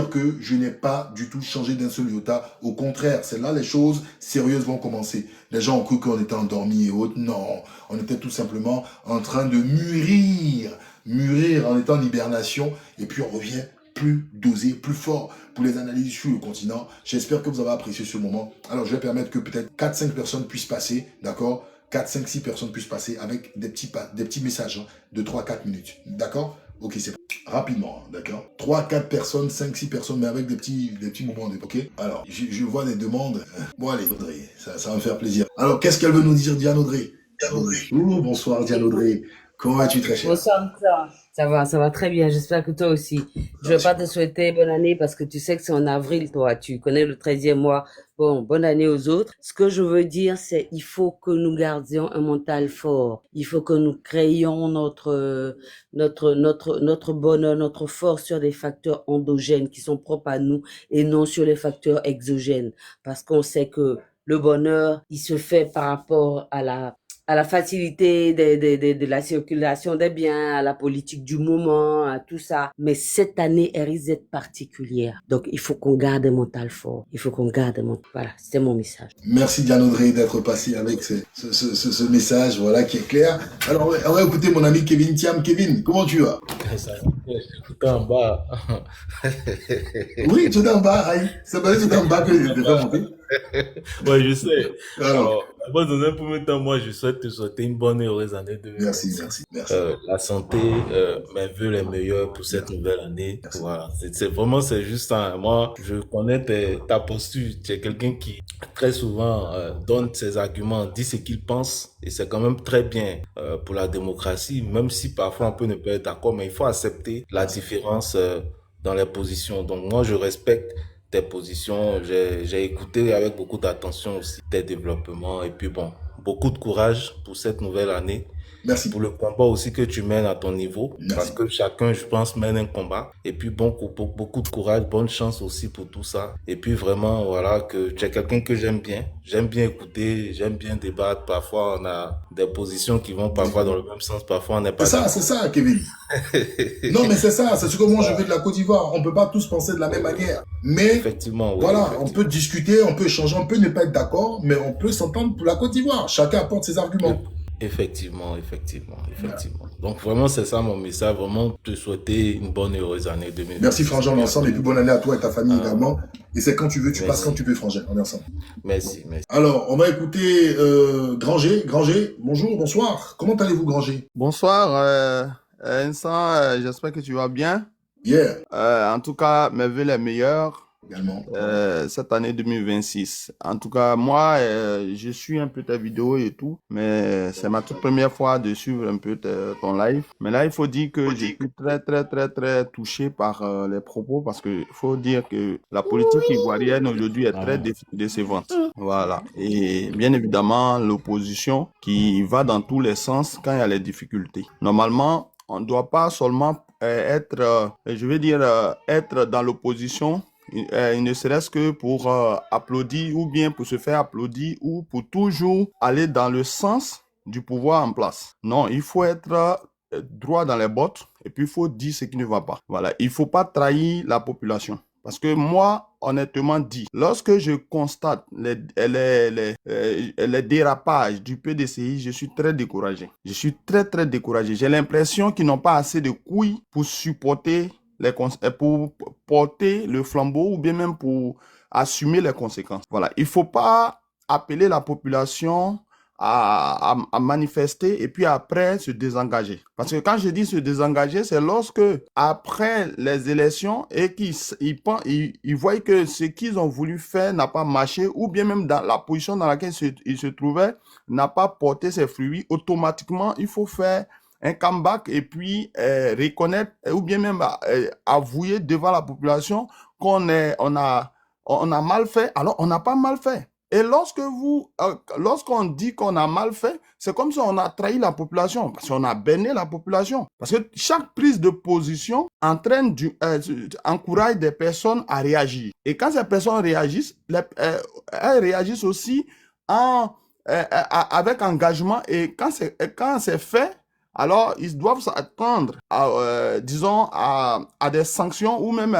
que je n'ai pas du tout changé d'un seul iota. Au contraire, c'est là les choses sérieuses vont commencer. Les gens ont cru qu'on était endormis et autres. Non, on était tout simplement en train de mûrir en étant en hibernation, et puis on revient plus dosé, plus fort pour les analyses sur le continent. J'espère que vous avez apprécié ce moment. Alors, je vais permettre que peut-être 4-5 personnes puissent passer, d'accord? 4-5-6 personnes puissent passer avec des petits messages hein, de 3-4 minutes, d'accord? Ok, c'est rapidement, hein, d'accord? 3-4 personnes, 5-6 personnes, mais avec des petits moments de... Ok? Alors, je vois des demandes. Bon, allez, Audrey, ça va me faire plaisir. Alors, qu'est-ce qu'elle veut nous dire, Diane Audrey? Oh, bonsoir, Diane Audrey. Comment vas-tu, très cher? Bonsoir, ça va très bien. J'espère que toi aussi. Je vais pas te souhaiter bonne année parce que tu sais que c'est en avril, toi. Tu connais le 13e mois. Bon, bonne année aux autres. Ce que je veux dire, c'est il faut que nous gardions un mental fort. Il faut que nous créions notre bonheur, notre force sur des facteurs endogènes qui sont propres à nous et non sur les facteurs exogènes. Parce qu'on sait que le bonheur, il se fait par rapport à la facilité de la circulation des biens, à la politique du moment, à tout ça. Mais cette année, elle risque d'être particulière. Donc, il faut qu'on garde un mental fort. Il faut qu'on garde un mental... Voilà, c'était mon message. Merci Diane Audrey d'être passé avec ce message, voilà, qui est clair. Alors, on va écouter mon ami Kevin Thiam. Kevin, comment tu vas? Ça, tout en bas. Oui, tout en bas, aïe. C'est pas tout en bas que je devais monter. Ouais, je sais. Alors, Alors, dans un premier temps, moi, je souhaite te souhaiter une bonne et heureuse année merci, 2026. merci, merci. La santé, mes vœux les meilleurs pour cette nouvelle année. Merci. Voilà. C'est vraiment, c'est juste ça. Moi, je connais ta posture. Tu es quelqu'un qui, très souvent, donne ses arguments, dit ce qu'il pense. Et c'est quand même très bien, pour la démocratie, même si parfois on peut ne pas être d'accord, mais il faut accepter la différence, dans les positions. Donc, moi, je respecte tes positions. J'ai écouté avec beaucoup d'attention aussi tes développements. Et puis bon, beaucoup de courage pour cette nouvelle année. Merci. Pour le combat aussi que tu mènes à ton niveau. Merci. Parce que chacun, je pense, mène un combat. Et puis bon, beaucoup de courage, bonne chance aussi pour tout ça. Et puis vraiment, voilà, que tu es quelqu'un que j'aime bien. J'aime bien écouter, j'aime bien débattre. Parfois, on a des positions qui vont parfois dans le même sens. Parfois, on n'est pas C'est ça, Kevin. Non, mais c'est ça. C'est ce que moi, je veux de la Côte d'Ivoire. On peut pas tous penser de la même manière. Mais, effectivement, oui, voilà, effectivement. on peut discuter, on peut échanger, on peut ne pas être d'accord, mais on peut s'entendre pour la Côte d'Ivoire. Chacun apporte ses arguments. Effectivement. Donc vraiment, c'est ça mon message. Vraiment te souhaiter une bonne et heureuse année 2020. Merci Frangin, on est ensemble, et puis bonne année à toi et ta famille également. Et c'est quand tu veux, tu Merci. passes quand tu veux, Frangin, on est ensemble. Merci. Alors, on va écouter Granger. Granger, bonjour, bonsoir. Comment allez-vous, Granger? Bonsoir, Vincent, j'espère que tu vas bien. Yeah, En tout cas, mes vœux les meilleurs également. cette année 2026. En tout cas, moi, je suis un peu ta vidéo et tout, mais c'est ma toute première fois de suivre un peu ton live. Mais là, il faut dire que je suis très touché par les propos parce que il faut dire que la politique ivoirienne aujourd'hui est très décevante. Voilà. Et bien évidemment, l'opposition qui va dans tous les sens quand il y a les difficultés. Normalement, on ne doit pas seulement être dans l'opposition, ne serait-ce que pour applaudir ou bien pour se faire applaudir ou pour toujours aller dans le sens du pouvoir en place. Non, il faut être droit dans les bottes et puis il faut dire ce qui ne va pas. Voilà, il ne faut pas trahir la population. Parce que moi, honnêtement dit, lorsque je constate les dérapages du PDCI, je suis très découragé. Je suis très découragé. J'ai l'impression qu'ils n'ont pas assez de couilles pour supporter pour porter le flambeau ou bien même pour assumer les conséquences. Voilà, il ne faut pas appeler la population à manifester et puis après se désengager. Parce que quand je dis se désengager, c'est lorsque après les élections et qu'ils voient que ce qu'ils ont voulu faire n'a pas marché ou bien même dans la position dans laquelle ils se trouvaient n'a pas porté ses fruits, automatiquement il faut faire un comeback et puis reconnaître ou bien même avouer devant la population qu'on a mal fait. Alors on n'a pas mal fait. Et lorsqu'on dit qu'on a mal fait, c'est comme si on a trahi la population, parce qu'on a béni la population. Parce que chaque prise de position encourage des personnes à réagir. Et quand ces personnes réagissent, elles réagissent aussi avec engagement. Et quand c'est fait, alors ils doivent s'attendre disons, à des sanctions ou même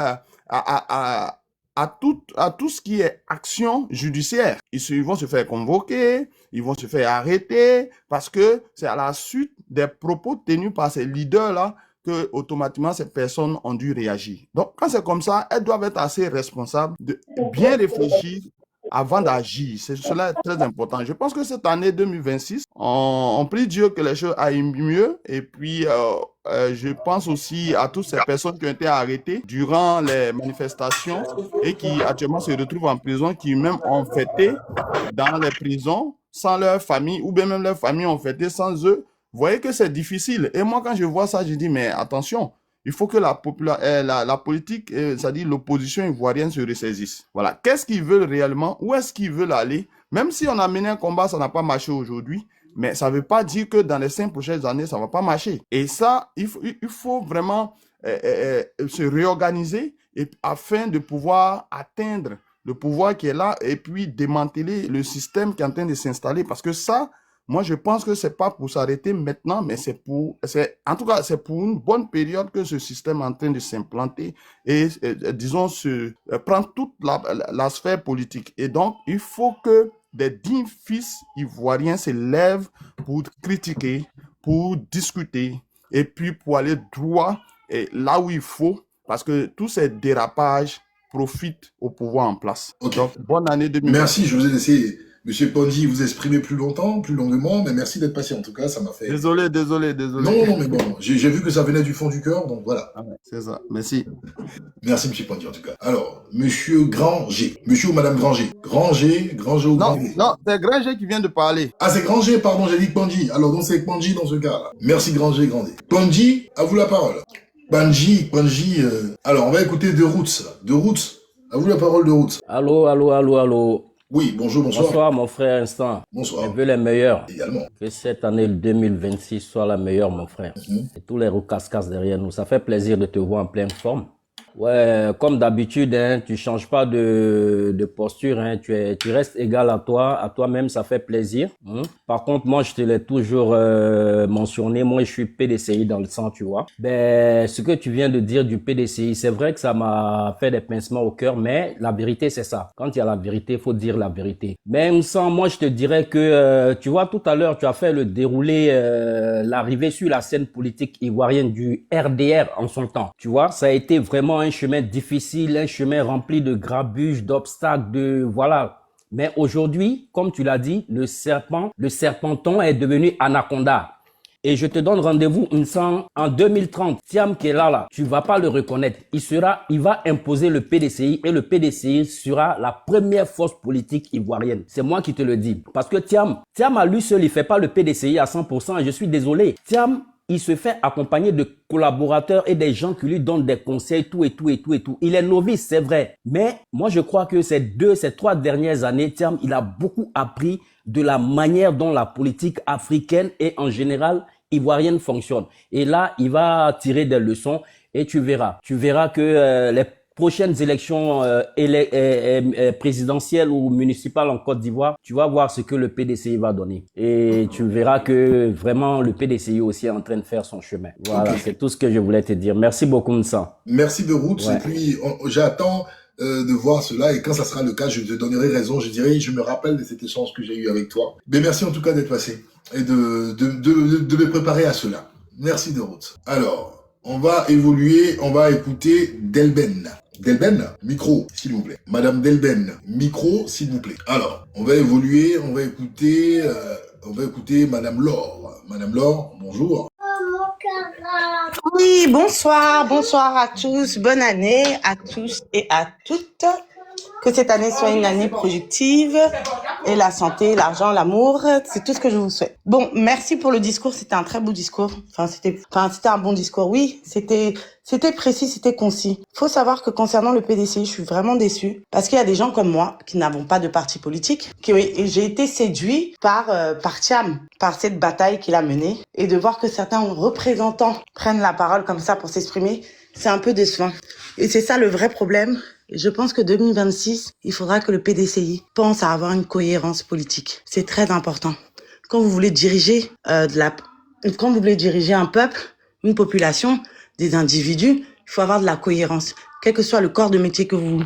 à tout ce qui est action judiciaire. Ils vont se faire convoquer, ils vont se faire arrêter, parce que c'est à la suite des propos tenus par ces leaders-là que automatiquement ces personnes ont dû réagir. Donc, quand c'est comme ça, elles doivent être assez responsables de bien réfléchir avant d'agir. Cela est très important. Je pense que cette année 2026, on prie Dieu que les choses aillent mieux. Et puis, je pense aussi à toutes ces personnes qui ont été arrêtées durant les manifestations et qui actuellement se retrouvent en prison, qui même ont fêté dans les prisons sans leur famille, ou bien même leurs familles ont fêté sans eux. Vous voyez que c'est difficile. Et moi, quand je vois ça, je dis, mais attention, il faut que la politique, c'est-à-dire l'opposition ivoirienne, se ressaisisse. Voilà. Qu'est-ce qu'ils veulent réellement? Où est-ce qu'ils veulent aller? Même si on a mené un combat, ça n'a pas marché aujourd'hui. Mais ça ne veut pas dire que dans les 5 prochaines années, ça ne va pas marcher. Et ça, il faut vraiment se réorganiser afin de pouvoir atteindre le pouvoir qui est là et puis démanteler le système qui est en train de s'installer. Parce que ça, moi, je pense que c'est pas pour s'arrêter maintenant, mais en tout cas, c'est pour une bonne période que ce système est en train de s'implanter et disons, prendre toute la sphère politique. Et donc, il faut que des dignes fils ivoiriens se lèvent pour critiquer, pour discuter et puis pour aller droit et là où il faut, parce que tous ces dérapages profitent au pouvoir en place. Ok. Donc, bonne année 2020. Merci, je vous ai laissé, Monsieur Ponji, vous exprimer plus longtemps, plus longuement, mais merci d'être passé. En tout cas, ça m'a fait... Désolé. Non, mais bon, j'ai vu que ça venait du fond du cœur, donc voilà. Ah ouais, c'est ça, merci. Merci, Monsieur Ponji, en tout cas. Alors, Monsieur Granger, Monsieur ou Madame Granger? Granger ou Granger? Non, c'est Granger qui vient de parler. Ah, c'est Granger, pardon, j'ai dit Ponji. Alors, donc c'est Ponji dans ce cas-là. Merci, Granger. Ponji, à vous la parole. Ponji, alors, on va écouter De Roots. De Roots, à vous la parole, De Roots. Allô. Oui, bonjour. Bonsoir, mon frère Instant. Bonsoir. Je veux les meilleurs. Également. Que cette année 2026 soit la meilleure, mon frère. Et tous les roucascas derrière nous. Ça fait plaisir de te voir en pleine forme. Ouais, comme d'habitude, hein, tu changes pas de posture, hein, tu restes égal à toi-même, ça fait plaisir. Par contre, moi, je te l'ai toujours mentionné, moi, je suis PDCI dans le sang, tu vois. Ben, ce que tu viens de dire du PDCI, c'est vrai que ça m'a fait des pincements au cœur, mais la vérité, c'est ça. Quand il y a la vérité, il faut dire la vérité. Même sans, moi, je te dirais que, tu vois, tout à l'heure, tu as fait le déroulé, l'arrivée sur la scène politique ivoirienne du RDR en son temps. Tu vois, ça a été vraiment un chemin difficile, un chemin rempli de grabuges, d'obstacles, voilà. Mais aujourd'hui, comme tu l'as dit, le serpenton est devenu anaconda. Et je te donne rendez-vous en 2030. Thiam qui est là, tu vas pas le reconnaître. Il va imposer le PDCI et le PDCI sera la première force politique ivoirienne. C'est moi qui te le dis. Parce que Thiam à lui seul, il fait pas le PDCI à 100%. Et je suis désolé. Thiam, il se fait accompagner de collaborateurs et des gens qui lui donnent des conseils, tout. Il est novice, c'est vrai. Mais moi, je crois que ces 3 dernières années, Thiam, il a beaucoup appris de la manière dont la politique africaine et en général ivoirienne fonctionne. Et là, il va tirer des leçons et tu verras. Tu verras que les prochaines élections présidentielles ou municipales en Côte d'Ivoire, tu vas voir ce que le PDCI va donner. Et tu verras que vraiment le PDCI aussi est en train de faire son chemin. Voilà, okay. C'est tout ce que je voulais te dire. Merci beaucoup, Moussa. Merci De Roots. Ouais. Et puis, j'attends de voir cela. Et quand ça sera le cas, je te donnerai raison. Je dirai, je me rappelle de cet échange que j'ai eu avec toi. Mais merci en tout cas d'être passé et de me préparer à cela. Merci De Roots. Alors, on va évoluer. On va écouter Delben. Delben, micro, s'il vous plaît. Madame Delben, micro, s'il vous plaît. Alors, on va évoluer, on va écouter Madame Laure. Madame Laure, bonjour. Oui, bonsoir à tous, bonne année à tous et à toutes. Que cette année soit une année productive et la santé, l'argent, l'amour, c'est tout ce que je vous souhaite. Bon, merci pour le discours, c'était un très beau discours. C'était un bon discours. Oui, c'était précis, c'était concis. Faut savoir que concernant le PDCI, je suis vraiment déçue parce qu'il y a des gens comme moi qui n'avons pas de parti politique, et j'ai été séduit par Thiam, par cette bataille qu'il a menée, et de voir que certains représentants prennent la parole comme ça pour s'exprimer, c'est un peu décevant. Et c'est ça le vrai problème. Je pense que 2026, il faudra que le PDCI pense à avoir une cohérence politique. C'est très important. Quand vous voulez diriger quand vous voulez diriger un peuple, une population, des individus, il faut avoir de la cohérence. Quel que soit le corps de métier que vous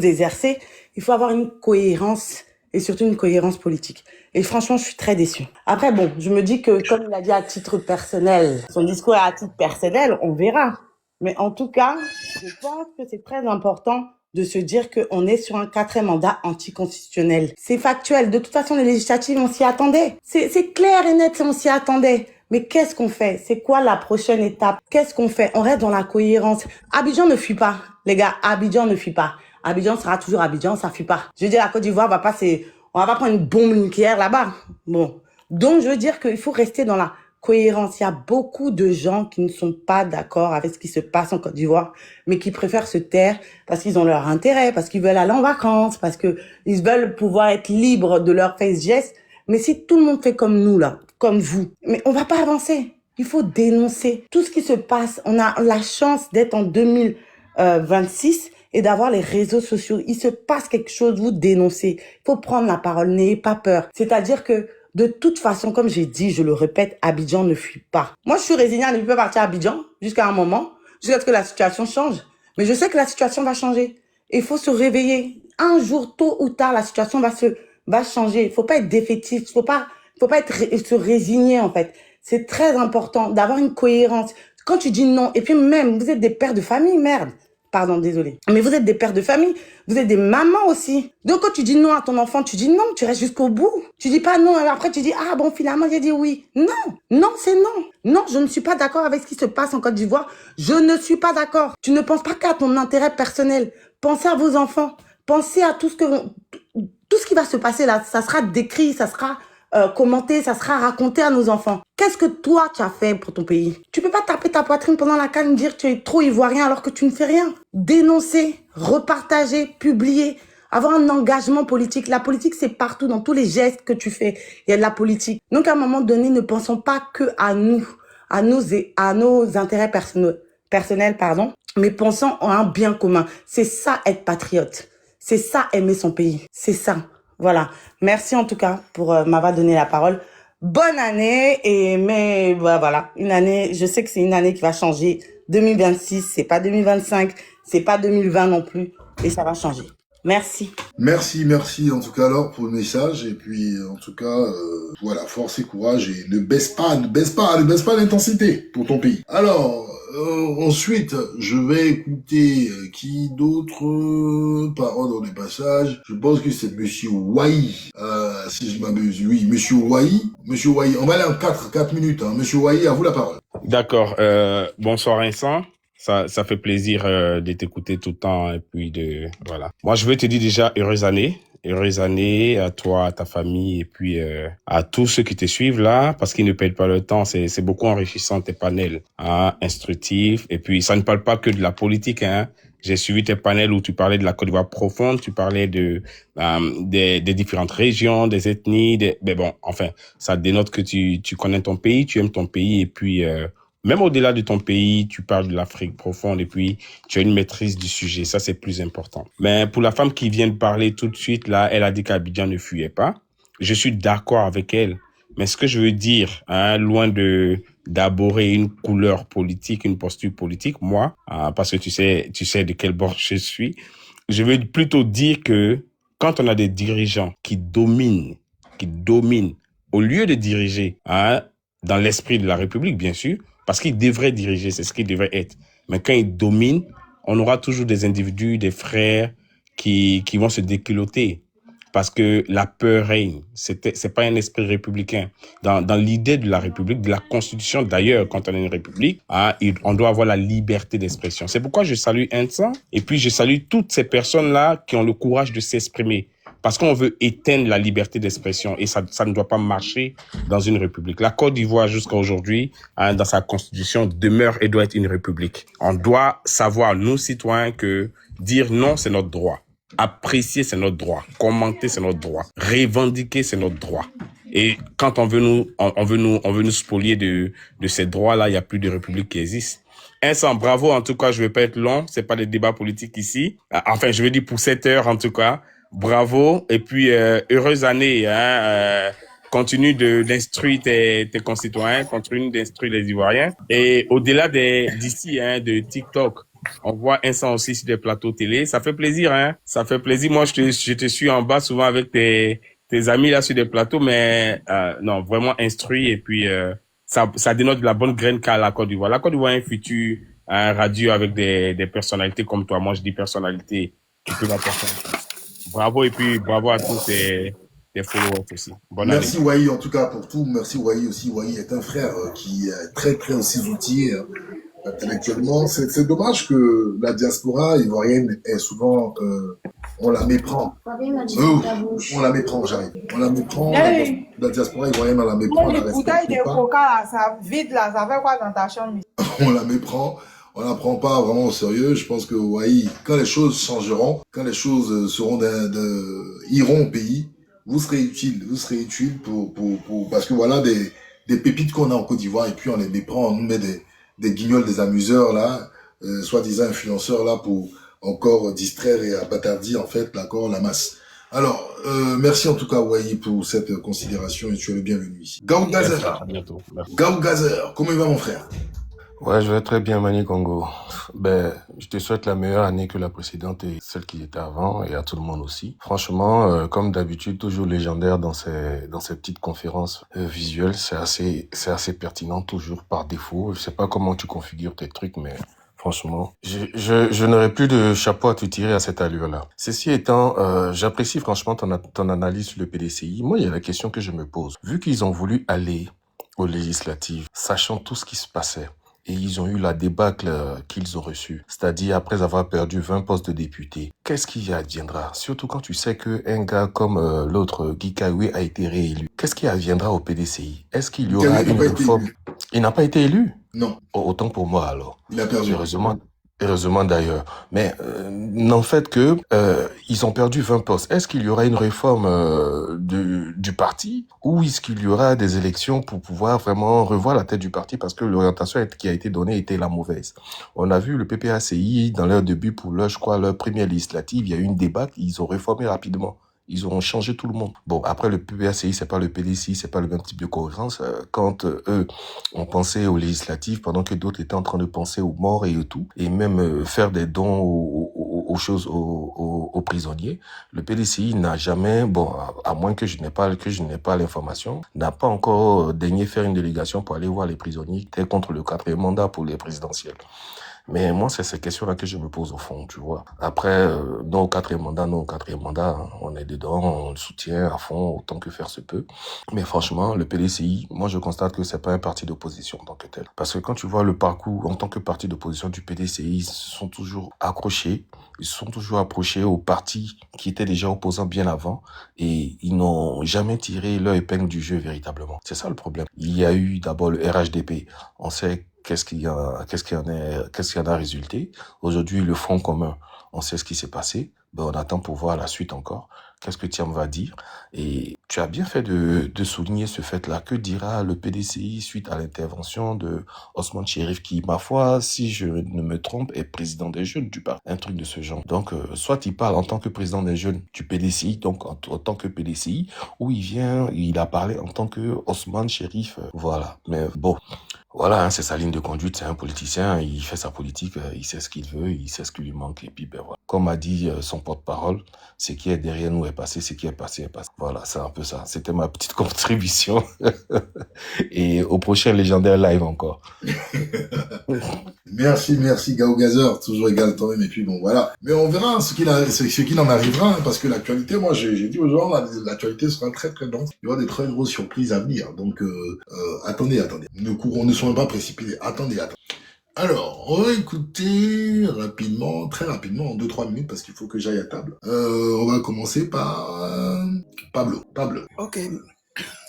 exercez, il faut avoir une cohérence et surtout une cohérence politique. Et franchement, je suis très déçue. Après, bon, je me dis que comme il a dit à titre personnel, son discours est à titre personnel, on verra. Mais en tout cas, je pense que c'est très important de se dire qu'on est sur un 4e mandat anticonstitutionnel. C'est factuel. De toute façon, les législatives, on s'y attendait. C'est clair et net, on s'y attendait. Mais qu'est-ce qu'on fait? C'est quoi la prochaine étape? Qu'est-ce qu'on fait? On reste dans la cohérence. Abidjan ne fuit pas. Les gars, Abidjan ne fuit pas. Abidjan sera toujours Abidjan, ça fuit pas. Je veux dire, la Côte d'Ivoire on va pas prendre une bombe nucléaire là-bas. Bon. Donc, je veux dire qu'il faut rester dans la cohérence. Il y a beaucoup de gens qui ne sont pas d'accord avec ce qui se passe en Côte d'Ivoire, mais qui préfèrent se taire parce qu'ils ont leur intérêt, parce qu'ils veulent aller en vacances, parce que ils veulent pouvoir être libres de leurs faits et gestes. Mais si tout le monde fait comme nous, là, comme vous, mais on va pas avancer. Il faut dénoncer tout ce qui se passe. On a la chance d'être en 2026 et d'avoir les réseaux sociaux. Il se passe quelque chose, vous dénoncez. Il faut prendre la parole, n'ayez pas peur. C'est-à-dire que de toute façon, comme j'ai dit, je le répète, Abidjan ne fuit pas. Moi, je suis résignée, je peux partir à Abidjan jusqu'à un moment, jusqu'à ce que la situation change. Mais je sais que la situation va changer. Et il faut se réveiller. Un jour, tôt ou tard, la situation va changer. Il faut pas être défaitiste. Il faut pas se résigner, en fait. C'est très important d'avoir une cohérence. Quand tu dis non, et puis même, vous êtes des pères de famille, merde. Pardon, désolé. Mais vous êtes des pères de famille, vous êtes des mamans aussi. Donc quand tu dis non à ton enfant, tu dis non, tu restes jusqu'au bout. Tu dis pas non, et après tu dis ah bon, finalement j'ai dit oui. Non, non, c'est non. Non, je ne suis pas d'accord avec ce qui se passe en Côte d'Ivoire. Je ne suis pas d'accord. Tu ne penses pas qu'à ton intérêt personnel. Pensez à vos enfants. Pensez à tout ce qui va se passer là. Ça sera décrit, ça sera commenté, ça sera raconté à nos enfants. Qu'est-ce que toi, tu as fait pour ton pays? Tu peux pas taper ta poitrine pendant la canne et dire que tu es trop ivoirien alors que tu ne fais rien. Dénoncer, repartager, publier, avoir un engagement politique. La politique, c'est partout, dans tous les gestes que tu fais. Il y a de la politique. Donc, à un moment donné, ne pensons pas que à nous, à nos intérêts personnels, mais pensons à un bien commun. C'est ça, être patriote. C'est ça, aimer son pays. C'est ça. Voilà. Merci en tout cas pour m'avoir donné la parole. Bonne année mais voilà, une année, je sais que c'est une année qui va changer. 2026, c'est pas 2025, c'est pas 2020 non plus et ça va changer. Merci. Merci en tout cas alors pour le message et puis en tout cas voilà, force et courage et ne baisse pas l'intensité pour ton pays. Alors ensuite, je vais écouter qui d'autre parole dans les passages. Je pense que c'est Monsieur Wai. Si je m'abuse, oui, Monsieur Wai. Monsieur Wai, on va aller en 4 minutes. Hein. Monsieur Wai, à vous la parole. D'accord. Bonsoir Vincent. Ça fait plaisir de t'écouter tout le temps et puis voilà. Moi, je veux te dire déjà heureuse année à toi, à ta famille et puis à tous ceux qui te suivent là parce qu'ils ne perdent pas le temps. C'est beaucoup enrichissant tes panels, hein, instructifs et puis ça ne parle pas que de la politique, hein. J'ai suivi tes panels où tu parlais de la Côte d'Ivoire profonde, tu parlais des différentes régions, des ethnies, mais bon, enfin, ça dénote que tu connais ton pays, tu aimes ton pays et puis même au-delà de ton pays, tu parles de l'Afrique profonde et puis tu as une maîtrise du sujet. Ça, c'est plus important. Mais pour la femme qui vient de parler tout de suite, là, elle a dit qu'Abidjan ne fuyait pas. Je suis d'accord avec elle. Mais ce que je veux dire, hein, loin d'aborder une couleur politique, une posture politique, moi, parce que tu sais de quel bord je suis, je veux plutôt dire que quand on a des dirigeants qui dominent, au lieu de diriger, hein, dans l'esprit de la République, bien sûr, parce qu'ils devraient diriger, c'est ce qu'ils devraient être. Mais quand ils dominent, on aura toujours des individus, des frères qui vont se déculotter. parce que la peur règne. C'est pas un esprit républicain. Dans l'idée de la République, de la Constitution d'ailleurs, quand on est une République, on doit avoir la liberté d'expression. C'est pourquoi je salue Insa et puis je salue toutes ces personnes-là qui ont le courage de s'exprimer. Parce qu'on veut éteindre la liberté d'expression et ça ne doit pas marcher dans une république. La Côte d'Ivoire, jusqu'à aujourd'hui, dans sa constitution, demeure et doit être une république. On doit savoir, nous citoyens, que dire non, c'est notre droit. Apprécier, c'est notre droit. Commenter, c'est notre droit. Revendiquer, c'est notre droit. Et quand on veut nous spolier de ces droits-là, il n'y a plus de république qui existe. Instant, bravo, en tout cas, je vais pas être long, c'est pas des débats politiques ici. Enfin, je vais dire pour 7 heures, en tout cas. Bravo, et puis heureuse année, continue d'instruire tes concitoyens, continue d'instruire les Ivoiriens. Et au-delà d'ici, de TikTok, on voit Instant aussi sur des plateaux télé, ça fait plaisir, ça fait plaisir. Moi, je te suis en bas souvent avec tes amis là sur des plateaux, mais non, vraiment instruit, et puis ça dénote de la bonne graine qu'a la Côte d'Ivoire. La Côte d'Ivoire a un futur radio avec des personnalités comme toi. Moi, je dis personnalité, tu peux m'apporter. Bravo, et puis bravo à tous tes followers aussi. Bonne année. Merci Wahi en tout cas pour tout. Merci Wahi aussi. Wahi est un frère qui est très très aussi outillé intellectuellement. C'est dommage que la diaspora ivoirienne est souvent on la méprend. On la méprend, j'arrive. On la méprend. La diaspora ivoirienne, on la méprend. Les bouteilles de coca, ça vide là, ça fait quoi dans ta chambre? On la méprend. On la prend pas vraiment au sérieux. Je pense que Wahi, quand les choses changeront, quand les choses iront au pays, vous serez utile pour parce que voilà des pépites qu'on a en Côte d'Ivoire et puis on les méprend, on nous met des guignols, des amuseurs là, soi-disant influenceurs là pour encore distraire et abattardir en fait la masse. Alors, merci en tout cas Wahi pour cette considération et tu es le bienvenu ici. Gaou Gazer. À bientôt. Merci. Gaou Gazer, comment il va mon frère? Ouais, je vais très bien, Mani Congo. Je te souhaite la meilleure année que la précédente et celle qui était avant, et à tout le monde aussi. Franchement, comme d'habitude, toujours légendaire dans ces petites conférences visuelles. C'est assez pertinent, toujours par défaut. Je sais pas comment tu configures tes trucs, mais franchement, je n'aurais plus de chapeau à te tirer à cette allure-là. Ceci étant, j'apprécie franchement ton analyse sur le PDCI. Moi, il y a la question que je me pose. Vu qu'ils ont voulu aller aux législatives, sachant tout ce qui se passait, et ils ont eu la débâcle qu'ils ont reçue, c'est-à-dire après avoir perdu 20 postes de députés. Qu'est-ce qui adviendra? Surtout quand tu sais qu'un gars comme l'autre, Guy Kaoué, a été réélu. Qu'est-ce qui adviendra au PDCI? Est-ce qu'il y aura une réforme? Il n'a pas été élu? Non. Autant pour moi alors. Il a perdu. Heureusement d'ailleurs. Mais n'en fait que ils ont perdu 20 postes. Est-ce qu'il y aura une réforme du parti ou est-ce qu'il y aura des élections pour pouvoir vraiment revoir la tête du parti parce que l'orientation qui a été donnée était la mauvaise. On a vu le PPACI dans leur début pour leur première législative, il y a eu une débat, ils ont réformé rapidement. Ils ont changé tout le monde. Bon, après, le PPACI, c'est pas le PDCI, c'est pas le même type de cohérence. Quand eux ont pensé aux législatives, pendant que d'autres étaient en train de penser aux morts et tout, et même faire des dons aux prisonniers, le PDCI n'a jamais, bon, à moins que je n'ai pas l'information, n'a pas encore daigné faire une délégation pour aller voir les prisonniers contre le 4e mandat pour les présidentielles. Mais moi, c'est ces questions-là que je me pose au fond, tu vois. Après, non au 4e mandat, hein, on est dedans, on le soutient à fond, autant que faire se peut. Mais franchement, le PDCI, moi, je constate que c'est pas un parti d'opposition en tant que tel. Parce que quand tu vois le parcours en tant que parti d'opposition du PDCI, ils se sont toujours accrochés aux partis qui étaient déjà opposants bien avant et ils n'ont jamais tiré leur épingle du jeu véritablement. C'est ça le problème. Il y a eu d'abord le RHDP. On sait qu'est-ce qui en a résulté. Aujourd'hui, le Front commun, on sait ce qui s'est passé. On attend pour voir la suite encore. Qu'est-ce que Thiam va dire? Et tu as bien fait de souligner ce fait-là. Que dira le PDCI suite à l'intervention de Ousmane Chérif qui, ma foi, si je ne me trompe, est président des jeunes du parti. Un truc de ce genre. Donc, soit il parle en tant que président des jeunes du PDCI, donc en tant que PDCI, ou il a parlé en tant que Ousmane Chérif. Voilà. Mais bon, Voilà, hein, c'est sa ligne de conduite, c'est un politicien, il fait sa politique, il sait ce qu'il veut, il sait ce qui lui manque, et puis ben voilà. Comme a dit son porte-parole, ce qui est derrière nous est passé, ce qui est passé est passé. Voilà, c'est un peu ça. C'était ma petite contribution. Et au prochain légendaire live encore. Merci Gao Gazer, toujours égal toi-même, et puis bon voilà. Mais on verra ce qu'il en arrivera, hein, parce que l'actualité, moi j'ai dit aux gens, l'actualité sera très très dense. Il y aura des très grosses surprises à venir, donc attendez. Ne soyons pas précipités, attendez. Alors, on va écouter rapidement, très rapidement, en 2-3 minutes, parce qu'il faut que j'aille à table. On va commencer par Pablo. Ok,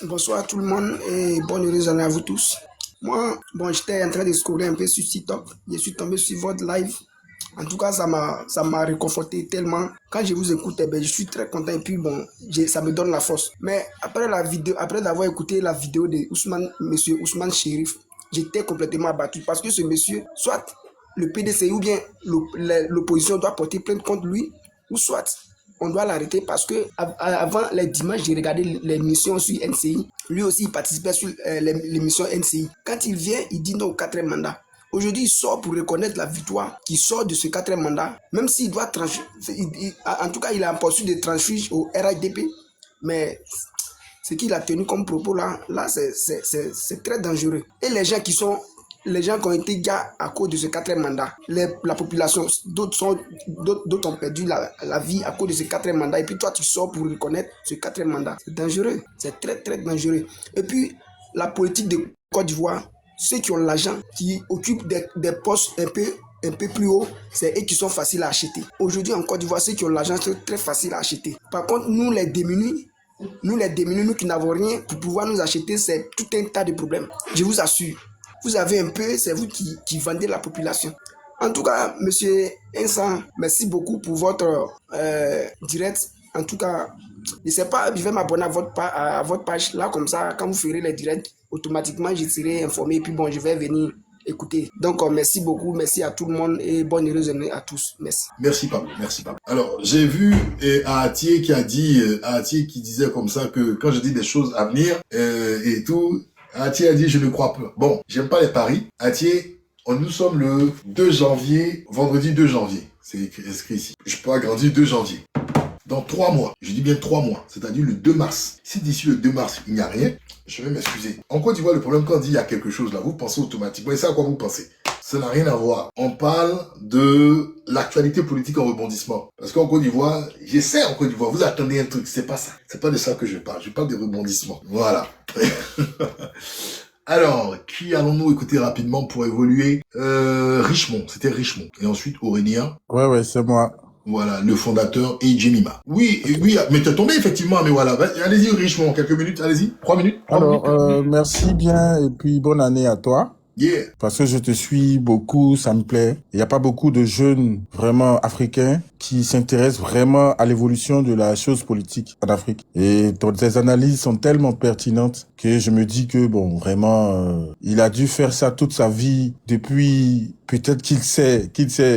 bonsoir à tout le monde et bonne heureuse année à vous tous. Moi, bon, j'étais en train de scroller un peu sur TikTok, je suis tombé sur votre live. En tout cas, ça m'a réconforté tellement. Quand je vous écoute, je suis très content et puis bon, ça me donne la force. Mais après d'avoir écouté la vidéo de monsieur Ousmane Chérif, j'étais complètement abattu parce que ce monsieur, soit le PDC ou bien l'opposition doit porter plainte contre lui, ou soit on doit l'arrêter parce que avant les dimanches, j'ai regardé l'émission sur NCI. Lui aussi, il participait sur l'émission NCI. Quand il vient, il dit non au 4e mandat. Aujourd'hui, il sort pour reconnaître la victoire qui sort de ce 4e mandat, même s'il doit trancher. En tout cas, il a un poursuite de transfuge au RHDP. Mais ce qu'il a tenu comme propos là c'est très dangereux. Et les gens qui ont été gars à cause de ce 4e mandat, la population, d'autres ont perdu la vie à cause de ce 4e mandat. Et puis toi, tu sors pour reconnaître ce 4e mandat. C'est dangereux. C'est très, très dangereux. Et puis, la politique de Côte d'Ivoire, ceux qui ont l'argent, qui occupent des postes un peu plus haut, c'est eux qui sont faciles à acheter. Aujourd'hui, en Côte d'Ivoire, ceux qui ont l'argent, c'est très facile à acheter. Par contre, nous les démunis, nous qui n'avons rien, pour pouvoir nous acheter, c'est tout un tas de problèmes. Je vous assure. Vous avez un peu, c'est vous qui vendez la population. En tout cas, monsieur Insan, merci beaucoup pour votre direct. En tout cas, je ne sais pas, je vais m'abonner à votre page. Là, comme ça, quand vous ferez les directs, automatiquement, je serai informé. Et puis bon, je vais venir écouter. Donc, merci beaucoup. Merci à tout le monde et bonne heureuse année à tous. Merci. Merci Pablo. Alors, j'ai vu Aatier qui disait comme ça que quand je dis des choses à venir et tout, Aatier a dit je ne crois pas. Bon, j'aime pas les paris. Aatier, nous sommes le 2 janvier, vendredi 2 janvier. C'est écrit ici. Je peux agrandir 2 janvier. Dans 3 mois, je dis bien 3 mois, c'est-à-dire le 2 mars. Si d'ici le 2 mars, il n'y a rien, je vais m'excuser. En Côte d'Ivoire, le problème, quand on dit il y a quelque chose là, vous pensez automatiquement. Et c'est à quoi vous pensez? Ça n'a rien à voir. On parle de l'actualité politique en rebondissement. Parce qu'en Côte d'Ivoire, j'essaie en Côte d'Ivoire, vous attendez un truc, c'est pas ça. C'est pas de ça que je parle des rebondissements. Voilà. Alors, qui allons-nous écouter rapidement pour évoluer? Richemont, c'était Richemont. Et ensuite Aurélien. Ouais, c'est moi. Voilà, le fondateur et Jemima. Oui, mais t'es tombé effectivement, mais voilà. Allez-y Richemont, quelques minutes, allez-y. 3 minutes. Alors, merci bien et puis bonne année à toi. Yeah. Parce que je te suis beaucoup, ça me plaît. Il n'y a pas beaucoup de jeunes vraiment africains qui s'intéressent vraiment à l'évolution de la chose politique en Afrique. Et tes analyses sont tellement pertinentes que je me dis que bon, vraiment, il a dû faire ça toute sa vie depuis peut-être qu'il sait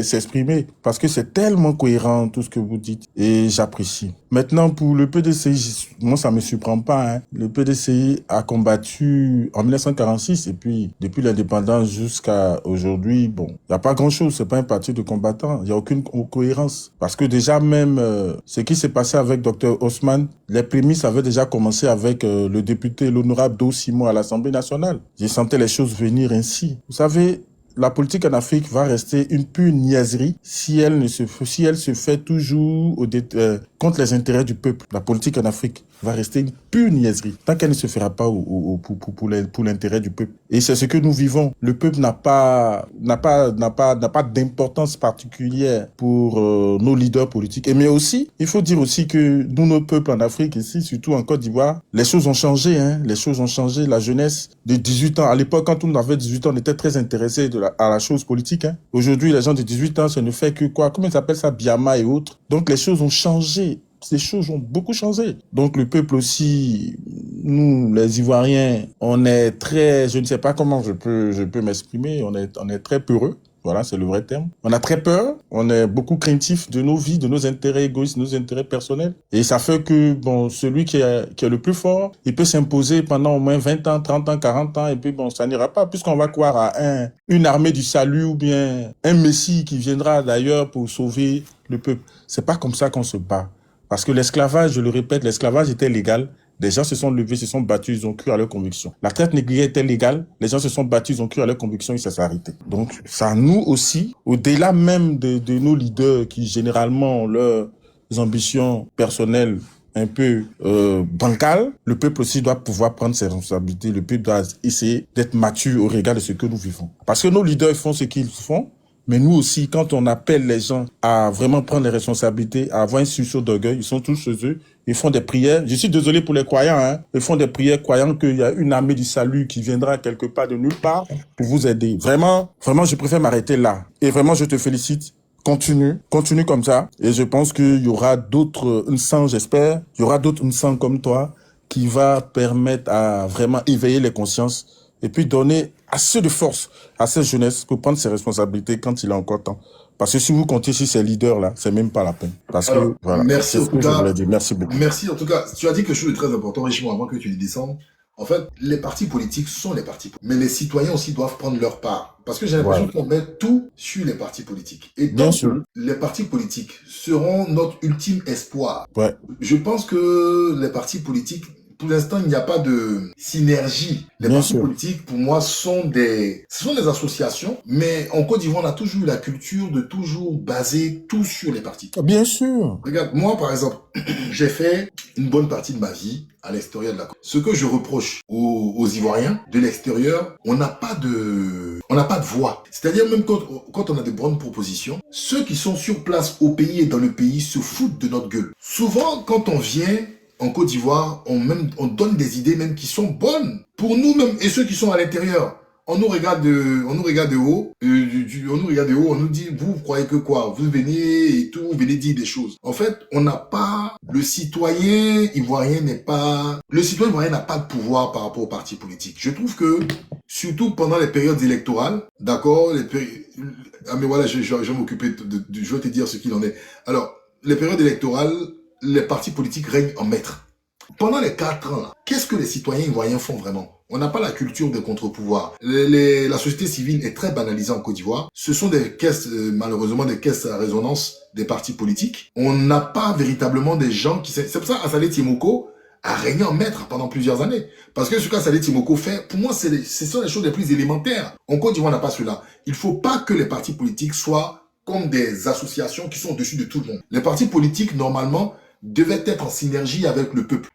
s'exprimer parce que c'est tellement cohérent tout ce que vous dites et j'apprécie. Maintenant, pour le PDCI, moi ça me surprend pas, hein. Le PDCI a combattu en 1946 et puis depuis l'indépendance jusqu'à aujourd'hui, bon, il y a pas grand-chose, c'est pas un parti de combattants, il y a aucune cohérence parce que déjà même ce qui s'est passé avec Dr Ousmane, les prémices avaient déjà commencé avec le député l'honorable Do Simon à l'Assemblée nationale. Je sentais les choses venir ainsi. Vous savez, la politique en Afrique va rester une pure niaiserie si elle se fait toujours contre les intérêts du peuple. La politique en Afrique va rester une pure niaiserie tant qu'elle ne se fera pas pour l'intérêt du peuple. Et c'est ce que nous vivons. Le peuple n'a pas d'importance particulière pour nos leaders politiques. Mais aussi, il faut dire aussi que nous, nos peuples en Afrique ici, surtout en Côte d'Ivoire, les choses ont changé, hein. Les choses ont changé. La jeunesse de 18 ans, à l'époque, quand on avait 18 ans, on était très intéressé à la chose politique, hein. Aujourd'hui, les gens de 18 ans, ça ne fait que quoi? Comment ils appellent ça? Biama et autres. Donc, les choses ont changé. Ces choses ont beaucoup changé. Donc, le peuple aussi, nous, les Ivoiriens, on est très, je ne sais pas comment je peux m'exprimer, on est très peureux. Voilà, c'est le vrai terme. On a très peur, on est beaucoup craintif de nos vies, de nos intérêts égoïstes, de nos intérêts personnels. Et ça fait que, bon, celui qui est le plus fort, il peut s'imposer pendant au moins 20 ans, 30 ans, 40 ans, et puis bon, ça n'ira pas, puisqu'on va croire à une armée du salut ou bien un messie qui viendra d'ailleurs pour sauver le peuple. C'est pas comme ça qu'on se bat. Parce que l'esclavage, je le répète, l'esclavage était légal. Les gens se sont levés, se sont battus, ils ont cru à leurs convictions. La traite négrière était légale, les gens se sont battus, ils ont cru à leurs convictions et ça s'est arrêté. Donc, ça nous aussi, au-delà même de nos leaders qui généralement ont leurs ambitions personnelles un peu bancales, le peuple aussi doit pouvoir prendre ses responsabilités, le peuple doit essayer d'être mature au regard de ce que nous vivons. Parce que nos leaders font ce qu'ils font, mais nous aussi, quand on appelle les gens à vraiment prendre les responsabilités, à avoir un sursaut d'orgueil, ils sont tous chez eux, ils font des prières. Je suis désolé pour les croyants, hein. Ils font des prières croyant qu'il y a une armée du salut qui viendra quelque part de nulle part pour vous aider. Vraiment, je préfère m'arrêter là. Et vraiment, je te félicite. Continue comme ça. Et je pense qu'il y aura d'autres Nsang, j'espère. Il y aura d'autres Nsang comme toi qui va permettre à vraiment éveiller les consciences et puis donner assez de force à cette jeunesse pour prendre ses responsabilités quand il a encore temps. Parce que si vous comptez sur ces leaders-là, c'est même pas la peine. Parce que, voilà. Merci en tout cas. Merci beaucoup. Merci en tout cas. Tu as dit quelque chose de très important, Richemont, avant que tu les descendes. En fait, les partis politiques sont les partis politiques. Mais les citoyens aussi doivent prendre leur part. Parce que j'ai l'impression qu'on met tout sur les partis politiques. Et tant que les partis politiques seront notre ultime espoir, je pense que les partis politiques, pour l'instant, il n'y a pas de synergie. Les partis politiques, pour moi, ce sont des associations, mais en Côte d'Ivoire, on a toujours eu la culture de toujours baser tout sur les partis. Bien sûr. Regarde, moi, par exemple, j'ai fait une bonne partie de ma vie à l'extérieur de la Côte. Ce que je reproche aux Ivoiriens de l'extérieur, on n'a pas de voix. C'est-à-dire même quand on a de bonnes propositions, ceux qui sont sur place au pays et dans le pays se foutent de notre gueule. Souvent, quand on vient en Côte d'Ivoire, on donne des idées même qui sont bonnes pour nous-mêmes et ceux qui sont à l'intérieur. On nous regarde de haut, on nous dit, vous croyez que quoi? Vous venez et tout, vous venez dire des choses. En fait, on n'a pas, le citoyen ivoirien n'a pas de pouvoir par rapport aux partis politiques. Je trouve que, surtout pendant les périodes électorales, d'accord, mais voilà, je vais m'occuper je vais te dire ce qu'il en est. Alors, les périodes électorales, les partis politiques règnent en maître. Pendant les 4 ans, qu'est-ce que les citoyens ivoiriens font vraiment? On n'a pas la culture des contre-pouvoirs. La société civile est très banalisée en Côte d'Ivoire. Ce sont des caisses, malheureusement, des caisses à résonance des partis politiques. On n'a pas véritablement des gens qui... C'est pour ça qu'Assalé Timoko a régné en maître pendant plusieurs années. Parce que ce qu'Assalé Timoko fait, pour moi, ce sont les choses les plus élémentaires. En Côte d'Ivoire, on n'a pas cela. Il ne faut pas que les partis politiques soient comme des associations qui sont au-dessus de tout le monde. Les partis politiques, normalement, devaient être en synergie avec le peuple.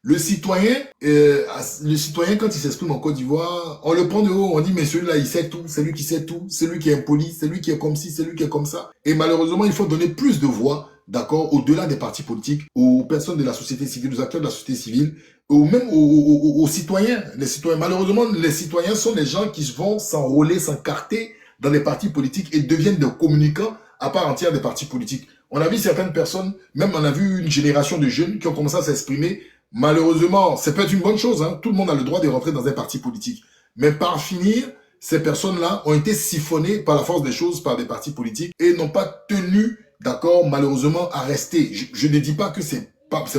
Le citoyen, quand il s'exprime en Côte d'Ivoire, on le prend de haut, on dit, mais celui-là, il sait tout, c'est lui qui sait tout, c'est lui qui est impoli, c'est lui qui est comme ci, c'est lui qui est comme ça. Et malheureusement, il faut donner plus de voix, d'accord, au-delà des partis politiques, aux personnes de la société civile, aux acteurs de la société civile, ou même aux citoyens. Les citoyens, malheureusement, les citoyens sont les gens qui vont s'enrôler, s'encarter dans les partis politiques et deviennent des communicants à part entière des partis politiques. On a vu certaines personnes, même on a vu une génération de jeunes qui ont commencé à s'exprimer. Malheureusement, c'est peut-être une bonne chose, hein. Tout le monde a le droit de rentrer dans un parti politique. Mais par finir, ces personnes-là ont été siphonnées par la force des choses par des partis politiques et n'ont pas tenu, d'accord, malheureusement, à rester. Je ne dis pas que c'est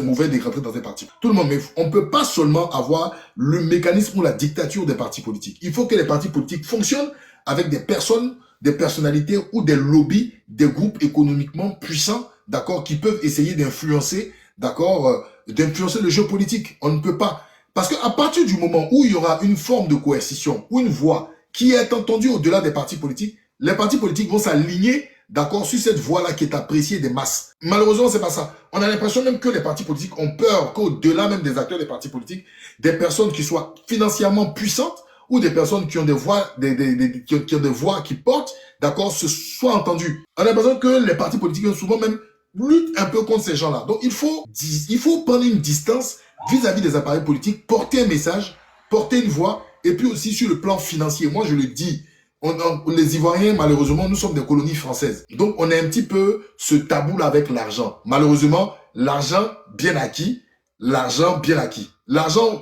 mauvais de rentrer dans un parti. Tout le monde, mais on peut pas seulement avoir le mécanisme ou la dictature des partis politiques. Il faut que les partis politiques fonctionnent avec des personnes, des personnalités ou des lobbies, des groupes économiquement puissants, d'accord, qui peuvent essayer d'influencer, d'accord, d'influencer le jeu politique. On ne peut pas. Parce qu'à partir du moment où il y aura une forme de coercition ou une voix qui est entendue au-delà des partis politiques, les partis politiques vont s'aligner, d'accord, sur cette voix-là qui est appréciée des masses. Malheureusement, c'est pas ça. On a l'impression même que les partis politiques ont peur qu'au-delà même des acteurs des partis politiques, des personnes qui soient financièrement puissantes ou des personnes qui ont des voix, qui ont des voix qui portent, d'accord, se soient entendues. On a l'impression que les partis politiques ont souvent même lutte un peu contre ces gens-là. Donc, il faut prendre une distance vis-à-vis des appareils politiques, porter un message, porter une voix, et puis aussi sur le plan financier. Moi, je le dis, les Ivoiriens, malheureusement, nous sommes des colonies françaises. Donc, on a un petit peu ce tabou-là avec l'argent. Malheureusement, l'argent bien acquis, l'argent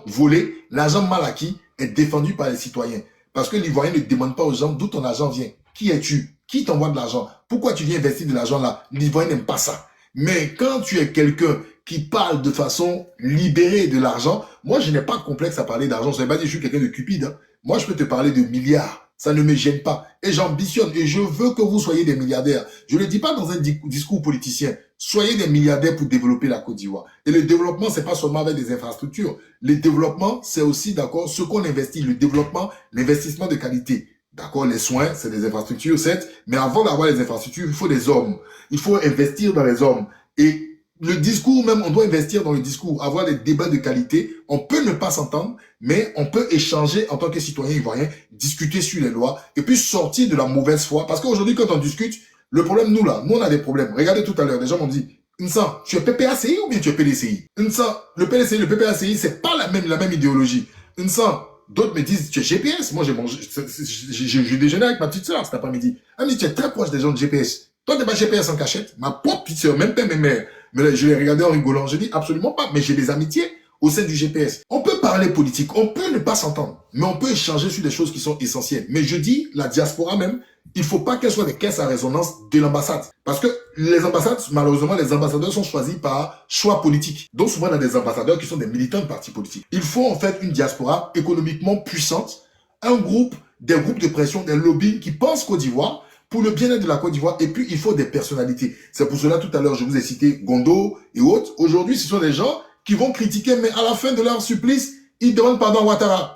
volé, l'argent mal acquis est défendu par les citoyens. Parce que l'Ivoirien ne demande pas aux gens d'où ton argent vient. Qui es-tu? Qui t'envoie de l'argent? Pourquoi tu viens investir de l'argent là? L'Ivoirien n'aime pas ça. Mais quand tu es quelqu'un qui parle de façon libérée de l'argent, moi je n'ai pas de complexe à parler d'argent. Ça ne veut pas dire que je suis quelqu'un de cupide. Hein. Moi je peux te parler de milliards. Ça ne me gêne pas. Et j'ambitionne et je veux que vous soyez des milliardaires. Je ne le dis pas dans un discours politicien. Soyez des milliardaires pour développer la Côte d'Ivoire. Et le développement, c'est pas seulement avec des infrastructures. Le développement, c'est aussi, d'accord, ce qu'on investit. Le développement, l'investissement de qualité. D'accord, les soins, c'est des infrastructures, certes. Mais avant d'avoir les infrastructures, il faut des hommes. Il faut investir dans les hommes. Et le discours même, on doit investir dans le discours, avoir des débats de qualité. On peut ne pas s'entendre, mais on peut échanger en tant que citoyen ivoirien, discuter sur les lois et puis sortir de la mauvaise foi. Parce qu'aujourd'hui, quand on discute, le problème, nous là, nous on a des problèmes. Regardez tout à l'heure, des gens m'ont dit, Nsan, tu es PPACI ou bien tu es PDCI? Nsan, le PDCI, le PPACI, c'est pas la même idéologie. Nsan, d'autres me disent, tu es GPS. Moi, j'ai déjeuné avec ma petite sœur cet après-midi. Elle me dit, tu es très proche des gens de GPS. Toi, t'es pas GPS en cachette. Ma propre petite sœur, même pas mes mères. Mais je l'ai regardé en rigolant. Je dis absolument pas. Mais j'ai des amitiés au sein du GPS. On peut parler politique. On peut ne pas s'entendre. Mais on peut échanger sur des choses qui sont essentielles. Mais je dis, la diaspora même, il faut pas qu'elle soit des caisses à résonance de l'ambassade. Parce que les ambassades, malheureusement, les ambassadeurs sont choisis par choix politique. Donc souvent, on a des ambassadeurs qui sont des militants de partis politiques. Il faut en fait une diaspora économiquement puissante. Des groupes de pression, des lobbies qui pensent Côte d'Ivoire pour le bien-être de la Côte d'Ivoire. Et puis, il faut des personnalités. C'est pour cela, tout à l'heure, je vous ai cité Gondo et autres. Aujourd'hui, ce sont des gens qui vont critiquer, mais à la fin de leur supplice, ils demandent pardon à Ouattara.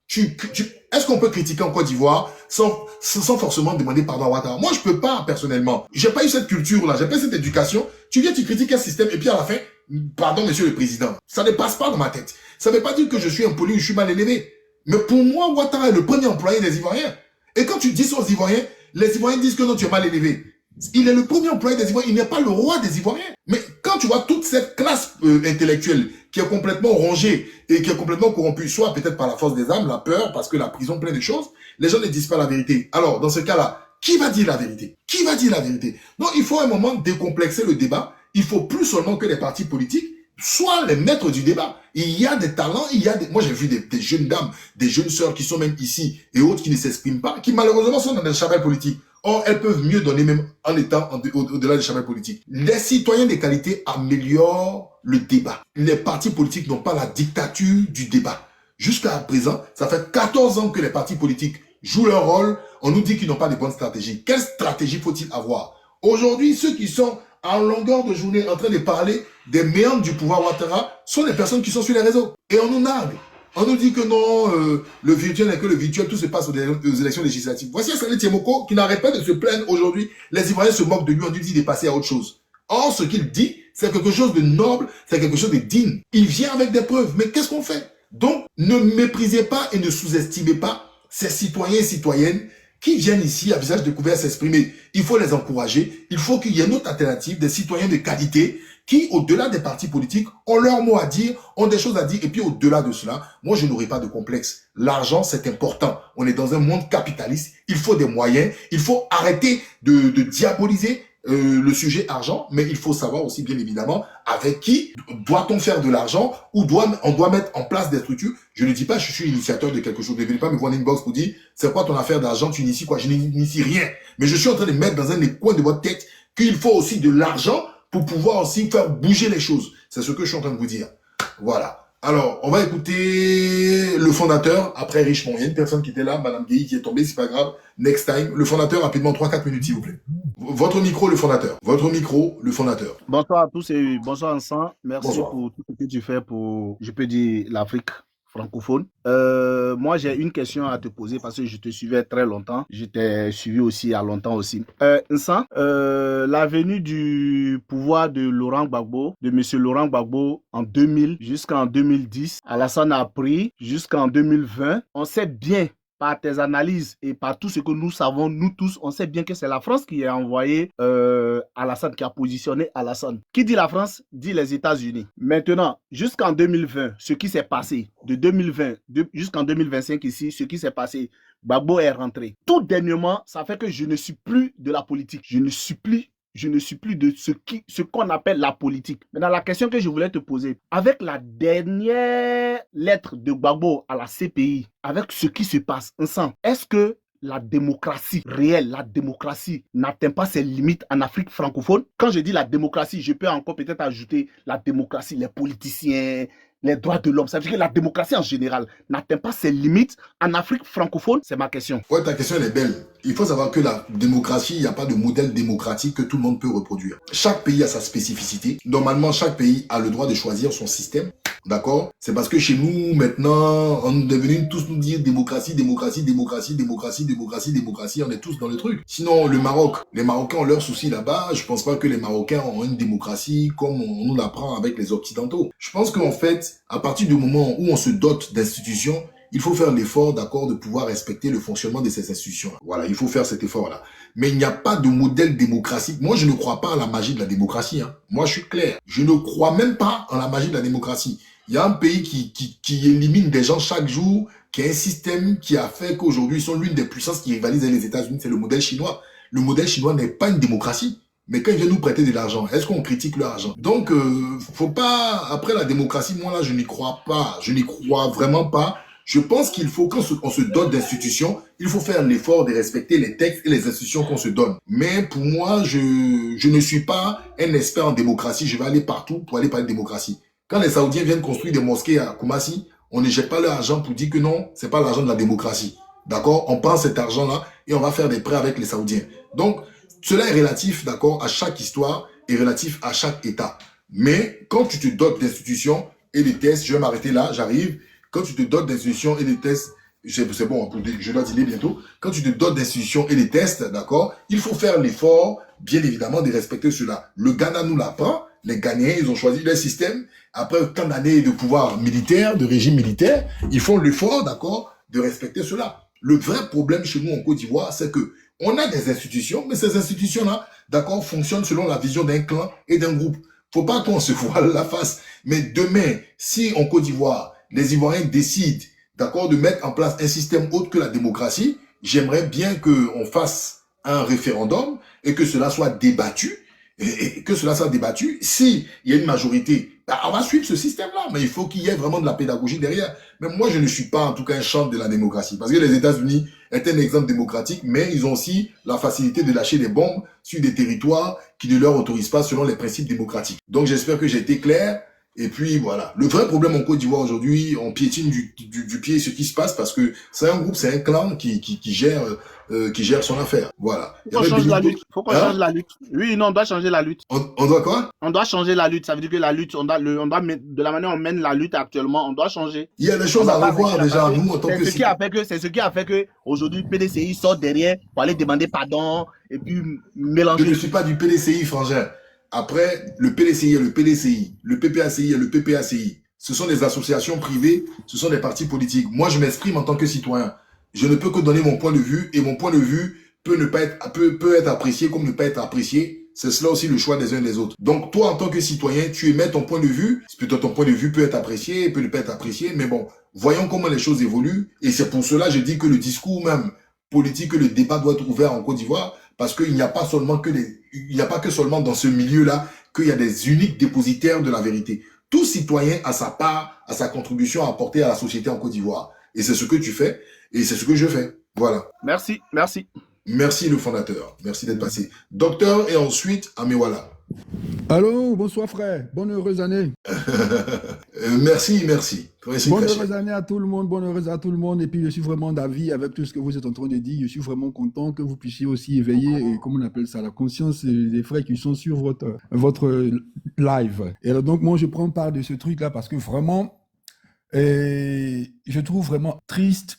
Est-ce qu'on peut critiquer en Côte d'Ivoire sans forcément demander pardon à Ouattara? Moi, je peux pas, personnellement. J'ai pas eu cette culture-là, j'ai pas eu cette éducation. Tu viens, tu critiques un système, et puis à la fin, pardon, monsieur le président. Ça ne passe pas dans ma tête. Ça ne veut pas dire que je suis impoli ou je suis mal élevé. Mais pour moi, Ouattara est le premier employé des Ivoiriens. Et quand tu dis ça aux Ivoiriens, les Ivoiriens disent que non, tu es mal élevé. Il est le premier employé des Ivoiriens, il n'est pas le roi des Ivoiriens. Mais quand tu vois toute cette classe intellectuelle qui est complètement rongée et qui est complètement corrompue, soit peut-être par la force des âmes, la peur, parce que la prison, plein de choses, les gens ne disent pas la vérité. Alors, dans ce cas-là, qui va dire la vérité? Qui va dire la vérité? Donc, il faut à un moment décomplexer le débat. Il faut plus seulement que les partis politiques soient les maîtres du débat. Il y a des talents, moi j'ai vu des jeunes dames, des jeunes sœurs qui sont même ici et autres qui ne s'expriment pas, qui malheureusement sont dans des chapelles politiques. Or, elles peuvent mieux donner même en étant au-delà des chapelles politiques. Les citoyens de qualité améliorent le débat. Les partis politiques n'ont pas la dictature du débat. Jusqu'à présent, ça fait 14 ans que les partis politiques jouent leur rôle. On nous dit qu'ils n'ont pas de bonnes stratégies. Quelle stratégie faut-il avoir? Aujourd'hui, ceux qui sont en longueur de journée en train de parler des méandres du pouvoir Ouattara sont des personnes qui sont sur les réseaux. Et on nous nargue. On nous dit que non, le virtuel n'est que le virtuel, tout se passe aux élections législatives. Voici Saleh Tiemoko qui n'arrête pas de se plaindre aujourd'hui. Les Ivoiriens se moquent de lui, on lui dit de passer à autre chose. Or, ce qu'il dit, c'est quelque chose de noble, c'est quelque chose de digne. Il vient avec des preuves, mais qu'est-ce qu'on fait? Donc, ne méprisez pas et ne sous-estimez pas ces citoyens et citoyennes qui viennent ici à visage découvert s'exprimer. Il faut les encourager. Il faut qu'il y ait une autre alternative, des citoyens de qualité qui, au-delà des partis politiques, ont leur mot à dire, ont des choses à dire. Et puis, au-delà de cela, moi, je n'aurai pas de complexe. L'argent, c'est important. On est dans un monde capitaliste. Il faut des moyens. Il faut arrêter de diaboliser le sujet argent, mais il faut savoir aussi, bien évidemment, avec qui doit-on faire de l'argent ou on doit mettre en place des structures. Je ne dis pas, je suis initiateur de quelque chose. Ne venez pas me voir une inbox pour dire, c'est quoi ton affaire d'argent, tu inities quoi? Je n'initie rien. Mais je suis en train de mettre dans un coin de votre tête qu'il faut aussi de l'argent pour pouvoir aussi faire bouger les choses. C'est ce que je suis en train de vous dire. Voilà. Alors, on va écouter le fondateur, après Richemont. Il y a une personne qui était là, Madame Guy, qui est tombée, c'est pas grave. Next time. Le fondateur, rapidement, 3-4 minutes, s'il vous plaît. Votre micro, le fondateur. Votre micro, le fondateur. Bonsoir à tous et bonsoir Vincent. Merci Bonsoir. pour tout ce que tu fais pour, je peux dire, l'Afrique francophone. Moi, j'ai une question à te poser parce que je te suivais très longtemps. Je t'ai suivi aussi il y a longtemps aussi. Vincent, la venue du pouvoir de Laurent Gbagbo, de monsieur Laurent Gbagbo en 2000 jusqu'en 2010, Alassane a pris jusqu'en 2020. On sait bien par tes analyses et par tout ce que nous savons, nous tous, on sait bien que c'est la France qui a envoyé Alassane, qui a positionné Alassane. Qui dit la France, dit les États-Unis. Maintenant, jusqu'en 2020, ce qui s'est passé, de 2020 jusqu'en 2025 ici, ce qui s'est passé, Gbagbo est rentré. Tout dernièrement, ça fait que je ne suis plus de la politique. Je ne suis plus de ce qu'on appelle la politique. Maintenant, la question que je voulais te poser, avec la dernière lettre de Gbagbo à la CPI, avec ce qui se passe, est-ce que la démocratie réelle, la démocratie n'atteint pas ses limites en Afrique francophone. Quand je dis la démocratie, je peux encore peut-être ajouter la démocratie, les politiciens, les droits de l'homme. Ça veut dire que la démocratie en général n'atteint pas ses limites en Afrique francophone. C'est ma question. Ouais, ta question elle est belle. Il faut savoir que la démocratie, il n'y a pas de modèle démocratique que tout le monde peut reproduire. Chaque pays a sa spécificité. Normalement, chaque pays a le droit de choisir son système. D'accord? C'est parce que chez nous, maintenant, on est devenu tous nous dire démocratie, démocratie, démocratie, démocratie, démocratie, démocratie. On est tous dans le truc. Sinon, le Maroc, les Marocains ont leurs soucis là-bas. Je pense pas que les Marocains ont une démocratie comme on nous l'apprend avec les Occidentaux. Je pense qu'en fait, à partir du moment où on se dote d'institutions, il faut faire l'effort, d'accord, de pouvoir respecter le fonctionnement de ces institutions. Voilà, il faut faire cet effort-là. Mais il n'y a pas de modèle démocratique. Moi, je ne crois pas à la magie de la démocratie. Hein. Moi, je suis clair. Je ne crois même pas en la magie de la démocratie. Il y a un pays qui élimine des gens chaque jour, qui a un système qui a fait qu'aujourd'hui, ils sont l'une des puissances qui rivalisent avec les États-Unis. C'est le modèle chinois. Le modèle chinois n'est pas une démocratie. Mais quand ils viennent nous prêter de l'argent, est-ce qu'on critique leur argent? Donc, faut pas... Après la démocratie, moi là, je n'y crois pas. Je n'y crois vraiment pas. Je pense qu'il faut, quand on se dote d'institutions, il faut faire l'effort de respecter les textes et les institutions qu'on se donne. Mais pour moi, je ne suis pas un expert en démocratie. Je vais aller partout pour aller parler de démocratie. Quand les Saoudiens viennent construire des mosquées à Koumassi, on ne jette pas leur argent pour dire que non, c'est pas l'argent de la démocratie. D'accord? On prend cet argent-là et on va faire des prêts avec les Saoudiens. Donc, cela est relatif, d'accord, à chaque histoire et relatif à chaque État. Mais quand tu te dotes d'institutions et des tests, je vais m'arrêter là, j'arrive. Quand tu te dotes d'institutions et des tests, c'est bon, je dois dîner bientôt. Quand tu te dotes d'institutions et des tests, d'accord, il faut faire l'effort, bien évidemment, de respecter cela. Le Ghana nous l'apprend. Les Ghanéens, ils ont choisi leur système. Après tant d'années de pouvoir militaire, de régime militaire, ils font l'effort, d'accord, de respecter cela. Le vrai problème chez nous en Côte d'Ivoire, c'est que on a des institutions, mais ces institutions-là, d'accord, fonctionnent selon la vision d'un clan et d'un groupe. Faut pas qu'on se voile la face. Mais demain, si en Côte d'Ivoire, les Ivoiriens décident, d'accord, de mettre en place un système autre que la démocratie, j'aimerais bien qu'on fasse un référendum et que cela soit débattu. Et que cela soit débattu. Si il y a une majorité, bah, on va suivre ce système-là. Mais il faut qu'il y ait vraiment de la pédagogie derrière. Mais moi, je ne suis pas en tout cas un champ de la démocratie. Parce que les États-Unis est un exemple démocratique, mais ils ont aussi la facilité de lâcher des bombes sur des territoires qui ne leur autorisent pas selon les principes démocratiques. Donc j'espère que j'ai été clair. Et puis voilà, le vrai problème en Côte d'Ivoire aujourd'hui, on piétine du pied ce qui se passe parce que c'est un groupe, c'est un clan qui gère son affaire. Voilà. Faut qu'on change la lutte. Faut qu'on change la lutte. Oui, non, on doit changer la lutte. On doit quoi? On doit changer la lutte. Ça veut dire que la lutte, on doit de la manière dont on mène la lutte actuellement, on doit changer. Il y a des choses à revoir déjà, nous, en tant que... C'est ce qui a fait que aujourd'hui le PDCI sort derrière pour aller demander pardon et puis mélanger. Je ne suis pas du PDCI, frangin. Après, le PDCI est le PDCI, le PPACI est le PPACI. Ce sont des associations privées, ce sont des partis politiques. Moi, je m'exprime en tant que citoyen. Je ne peux que donner mon point de vue et mon point de vue peut être apprécié comme ne pas être apprécié. C'est cela aussi le choix des uns et des autres. Donc, toi, en tant que citoyen, tu émets ton point de vue. Peut-être ton point de vue peut être apprécié, peut ne pas être apprécié. Mais bon, voyons comment les choses évoluent. Et c'est pour cela, je dis que le discours même politique, que le débat doit être ouvert en Côte d'Ivoire. Parce qu'il n'y a pas seulement il n'y a pas que seulement dans ce milieu-là qu'il y a des uniques dépositaires de la vérité. Tout citoyen a sa part, a sa contribution à apporter à la société en Côte d'Ivoire. Et c'est ce que tu fais, et c'est ce que je fais. Voilà. Merci. Merci le fondateur. Merci d'être passé. Docteur et ensuite Amewala. Allô, bonsoir frère. Bonne heureuse année. Merci. Bonne heureuse année à tout le monde, bonne heureuse à tout le monde. Et puis je suis vraiment d'avis avec tout ce que vous êtes en train de dire. Je suis vraiment content que vous puissiez aussi éveiller, comment on appelle ça, la conscience des frères qui sont sur votre live. Et alors, donc moi je prends part de ce truc-là parce que vraiment, je trouve vraiment triste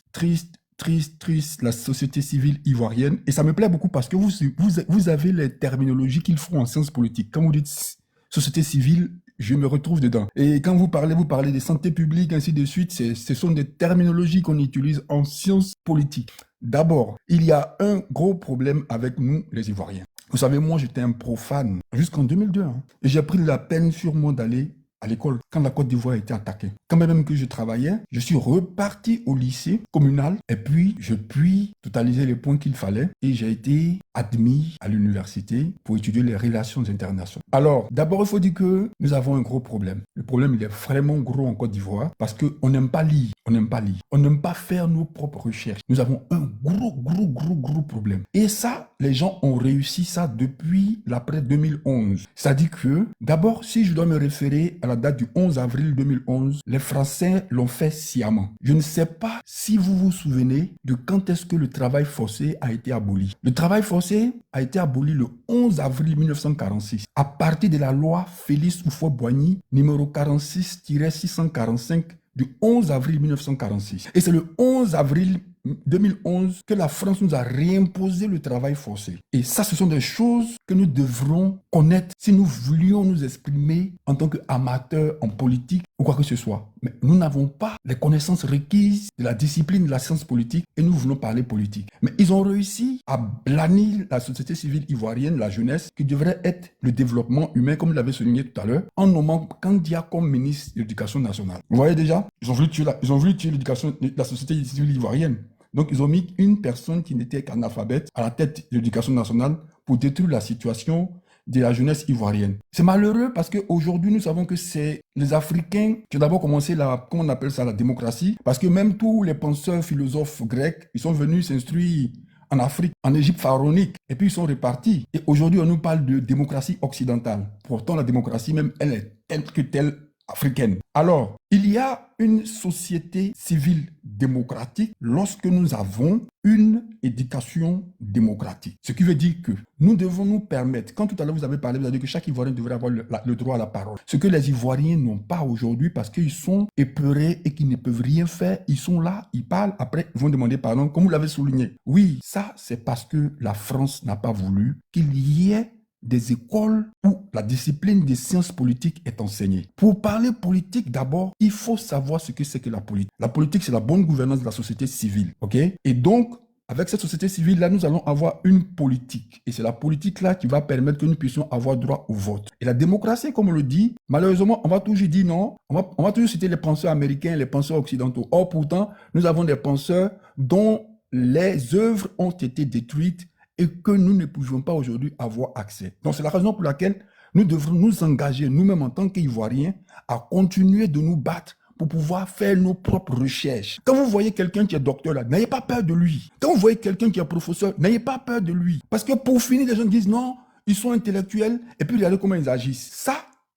la société civile ivoirienne. Et ça me plaît beaucoup parce que vous avez les terminologies qu'il faut en sciences politiques. Quand vous dites société civile, je me retrouve dedans. Et quand vous parlez de santé publique, ainsi de suite, ce sont des terminologies qu'on utilise en sciences politiques. D'abord, il y a un gros problème avec nous, les Ivoiriens. Vous savez, moi, j'étais un profane jusqu'en 2002. Et j'ai pris la peine sur moi d'aller à l'école quand la Côte d'Ivoire a été attaquée. Quand même que je travaillais, je suis reparti au lycée communal et puis je puis totaliser les points qu'il fallait et j'ai été admis à l'université pour étudier les relations internationales. Alors, d'abord, il faut dire que nous avons un gros problème. Le problème, il est vraiment gros en Côte d'Ivoire parce qu'on n'aime pas lire. On n'aime pas lire. On n'aime pas faire nos propres recherches. Nous avons un gros problème. Et ça, les gens ont réussi ça depuis l'après 2011. C'est-à-dire que, d'abord, si je dois me référer à la date du 11 avril 2011, les Français l'ont fait sciemment. Je ne sais pas si vous vous souvenez de quand est-ce que le travail forcé a été aboli. Le travail forcé a été aboli le 11 avril 1946 à partir de la loi Félix Houphouët-Boigny numéro 46-645 du 11 avril 1946. Et c'est le 11 avril 2011 que la France nous a réimposé le travail forcé. Et ça, ce sont des choses que nous devrons connaître si nous voulions nous exprimer en tant qu'amateurs en politique ou quoi que ce soit. Mais nous n'avons pas les connaissances requises de la discipline de la science politique et nous voulons parler politique. Mais ils ont réussi à blanir la société civile ivoirienne, la jeunesse, qui devrait être le développement humain, comme je l'avais souligné tout à l'heure, en nommant Kandia comme ministre de l'Éducation nationale. Vous voyez déjà, ils ont voulu tuer l'éducation de la société civile ivoirienne. Donc, ils ont mis une personne qui n'était qu'analphabète à la tête de l'éducation nationale pour détruire la situation de la jeunesse ivoirienne. C'est malheureux parce qu'aujourd'hui, nous savons que c'est les Africains qui ont d'abord commencé comment on appelle ça, la démocratie. Parce que même tous les penseurs, philosophes grecs, ils sont venus s'instruire en Afrique, en Égypte pharaonique, et puis ils sont repartis. Et aujourd'hui, on nous parle de démocratie occidentale. Pourtant, la démocratie même, elle est telle que telle africaine. Alors, il y a une société civile démocratique lorsque nous avons une éducation démocratique. Ce qui veut dire que nous devons nous permettre, quand tout à l'heure vous avez parlé, vous avez dit que chaque Ivoirien devrait avoir le droit à la parole. Ce que les Ivoiriens n'ont pas aujourd'hui parce qu'ils sont épeurés et qu'ils ne peuvent rien faire. Ils sont là, ils parlent, après ils vont demander pardon, comme vous l'avez souligné. Oui, ça c'est parce que la France n'a pas voulu qu'il y ait des écoles où la discipline des sciences politiques est enseignée. Pour parler politique, d'abord, il faut savoir ce que c'est que la politique. La politique, c'est la bonne gouvernance de la société civile, ok? Et donc, avec cette société civile-là, nous allons avoir une politique. Et c'est la politique-là qui va permettre que nous puissions avoir droit au vote. Et la démocratie, comme on le dit, malheureusement, on va toujours dire non. On va toujours citer les penseurs américains, les penseurs occidentaux. Or, pourtant, nous avons des penseurs dont les œuvres ont été détruites et que nous ne pouvons pas aujourd'hui avoir accès. Donc, c'est la raison pour laquelle nous devrons nous engager, nous-mêmes en tant qu'Ivoiriens, à continuer de nous battre pour pouvoir faire nos propres recherches. Quand vous voyez quelqu'un qui est docteur là, n'ayez pas peur de lui. Quand vous voyez quelqu'un qui est professeur, n'ayez pas peur de lui. Parce que pour finir, les gens disent non, ils sont intellectuels et puis regardez comment ils agissent.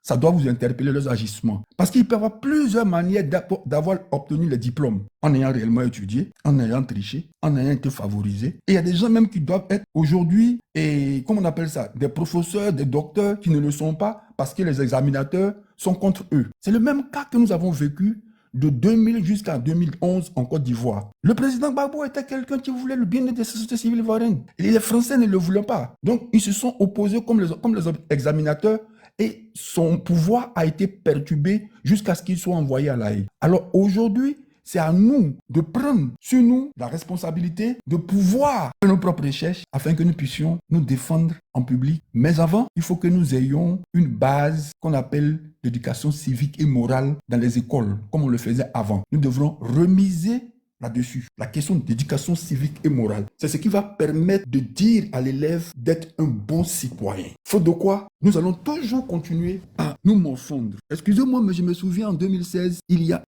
Ça doit vous interpeller leurs agissements. Parce qu'il peut y avoir plusieurs manières d'avoir obtenu les diplômes. En ayant réellement étudié, en ayant triché, en ayant été favorisé. Et il y a des gens même qui doivent être aujourd'hui, et comment on appelle ça, des professeurs, des docteurs qui ne le sont pas parce que les examinateurs sont contre eux. C'est le même cas que nous avons vécu de 2000 jusqu'à 2011 en Côte d'Ivoire. Le président Gbagbo était quelqu'un qui voulait le bien-être des sociétés civiles ivoiriennes. Et les Français ne le voulaient pas. Donc, ils se sont opposés comme les examinateurs et son pouvoir a été perturbé jusqu'à ce qu'il soit envoyé à La Haye. Alors aujourd'hui, c'est à nous de prendre sur nous la responsabilité de pouvoir faire nos propres recherches afin que nous puissions nous défendre en public. Mais avant, il faut que nous ayons une base qu'on appelle l'éducation civique et morale dans les écoles, comme on le faisait avant. Nous devrons remiser là-dessus, la question d'éducation civique et morale. C'est ce qui va permettre de dire à l'élève d'être un bon citoyen. Faute de quoi, nous allons toujours continuer à nous morfondre. Excusez-moi, mais je me souviens en 2016, il y a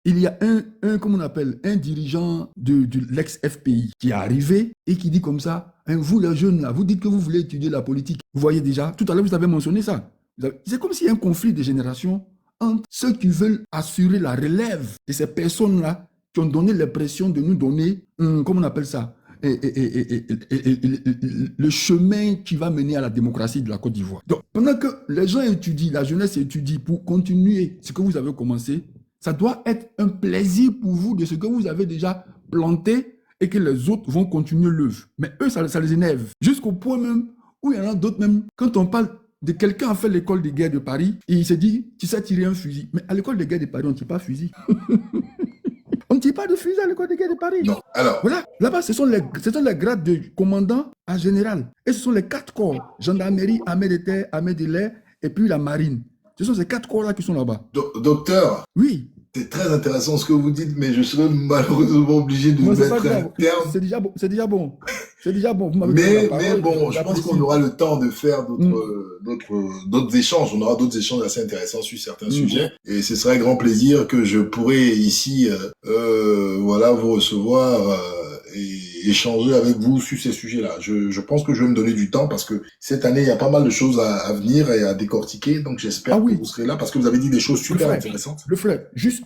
comment on appelle, un dirigeant de l'ex-FPI qui est arrivé et qui dit comme ça, hein, vous les jeunes là, vous dites que vous voulez étudier la politique. Vous voyez déjà, tout à l'heure vous avez mentionné ça. C'est comme s'il y a un conflit de génération entre ceux qui veulent assurer la relève de ces personnes-là qui ont donné l'impression de nous donner, comment on appelle ça, le chemin qui va mener à la démocratie de la Côte d'Ivoire. Donc, pendant que les gens étudient, la jeunesse étudie pour continuer ce que vous avez commencé, ça doit être un plaisir pour vous de ce que vous avez déjà planté et que les autres vont continuer l'œuvre. Mais eux, ça les énerve. Jusqu'au point même où il y en a d'autres même, quand on parle de quelqu'un qui a fait l'école de guerre de Paris, et il se dit, tu sais tirer un fusil. Mais à l'école de guerre de Paris, on ne tire pas fusil. On ne tire pas de fusil à l'école de guerre de Paris. Non, alors. Voilà, là-bas, ce sont les grades de commandant à général. Et ce sont les 4 corps. Gendarmerie, armée de terre, armée de l'air, et puis la marine. Ce sont ces 4 corps-là qui sont là-bas. Docteur. Oui. C'est très intéressant ce que vous dites, mais je serais malheureusement obligé de Non, c'est pas mettre un grave. terme. C'est déjà bon. C'est déjà bon. C'est déjà bon. Vous m'avez donné la Mais parole. bon, je pense J'apprécie. qu'on aura le temps de faire d'autres échanges. On aura d'autres échanges assez intéressants sur certains sujets. Et ce serait un grand plaisir que je pourrais ici, voilà, vous recevoir et échanger avec vous sur ces sujets-là. Je pense que je vais me donner du temps parce que cette année, il y a pas mal de choses à venir et à décortiquer. Donc, j'espère que vous serez là parce que vous avez dit des choses super intéressantes. Le frère, juste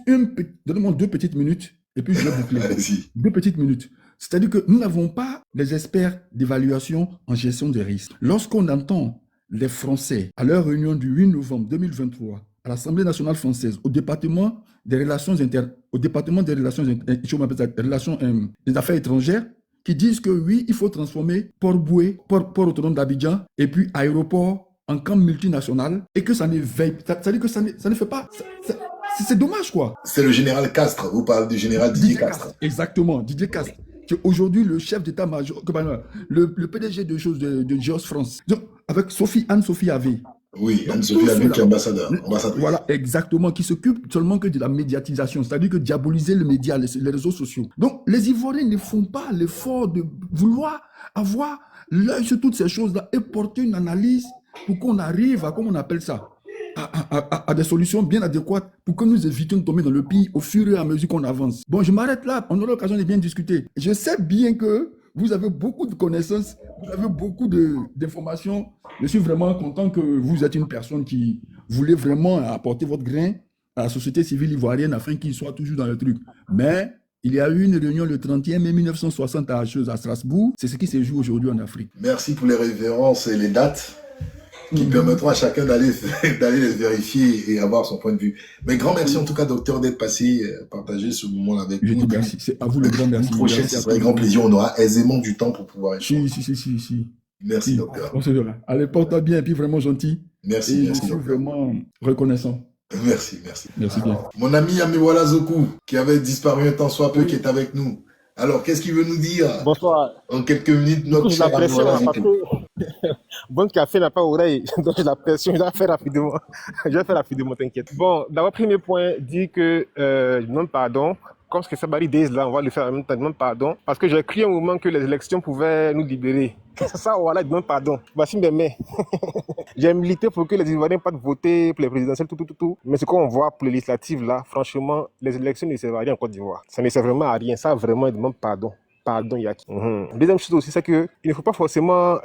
donnez-moi 2 petites minutes et puis je vais boucler. Allez-y. 2 petites minutes. C'est-à-dire que nous n'avons pas les experts d'évaluation en gestion des risques. Lorsqu'on entend les Français à leur réunion du 8 novembre 2023 à l'Assemblée nationale française au département des relations des affaires étrangères qui disent que oui, il faut transformer Port-Boué, port autonome d'Abidjan et puis aéroport en camp multinational et que ça ne veille, c'est-à-dire que ça ne fait pas, c'est dommage quoi. C'est le général Castres, vous parlez du général Didier Castres. Exactement, Didier Castres. Qui est aujourd'hui le chef d'état-major, le PDG de Geos France. Donc, avec Anne-Sophie Havé. Oui, Anne-Sophie Havé qui est ambassadeur. Voilà, exactement, qui s'occupe seulement que de la médiatisation, c'est-à-dire que diaboliser les médias, les réseaux sociaux. Donc, les Ivoiriens ne font pas l'effort de vouloir avoir l'œil sur toutes ces choses-là et porter une analyse pour qu'on arrive à, comment on appelle ça, à des solutions bien adéquates pour que nous évitions de tomber dans le pire au fur et à mesure qu'on avance. Bon, je m'arrête là, on aura l'occasion de bien discuter. Je sais bien que vous avez beaucoup de connaissances, vous avez beaucoup d'informations. Je suis vraiment content que vous êtes une personne qui voulait vraiment apporter votre grain à la société civile ivoirienne afin qu'il soit toujours dans le truc. Mais il y a eu une réunion le 31 mai 1960 à Strasbourg. C'est ce qui se joue aujourd'hui en Afrique. Merci pour les références et les dates qui permettront à chacun d'aller les vérifier et avoir son point de vue. Mais grand merci en tout cas, docteur, d'être passé, partager ce moment-là avec nous. Je dis merci. C'est à vous le grand merci. Une prochaine, ce serait un grand plaisir. On aura aisément du temps pour pouvoir échanger. Si. Merci, docteur. On se verra. Allez, porte-toi bien et puis vraiment gentil. Merci, je suis vraiment reconnaissant. Merci. Merci bien. Mon ami Amiwala Zoku, qui avait disparu un temps soit peu, qui est avec nous. Alors, qu'est-ce qu'il veut nous dire? Bonsoir. En quelques minutes, notre cher Amiwala Zoku. Bon café n'a pas oreille, donc j'ai la pression, je vais faire rapidement, t'inquiète. Bon, d'abord, premier point, dit que je demande pardon. Comme ce que Sabari dit là, on va le faire en même temps, je demande pardon. Parce que j'ai cru un moment que les élections pouvaient nous libérer. Ça, voilà, je demande pardon. Voici mes mains. J'ai milité pour que les Ivoiriens puissent voter pour les présidentielles, tout. Mais ce qu'on voit pour les législatives là, franchement, les élections ne servent à rien en Côte d'Ivoire. Ça ne sert vraiment à rien. Ça, vraiment, je demande pardon. Pardon, Yaki. Deuxième chose aussi, c'est qu'il ne faut pas forcément,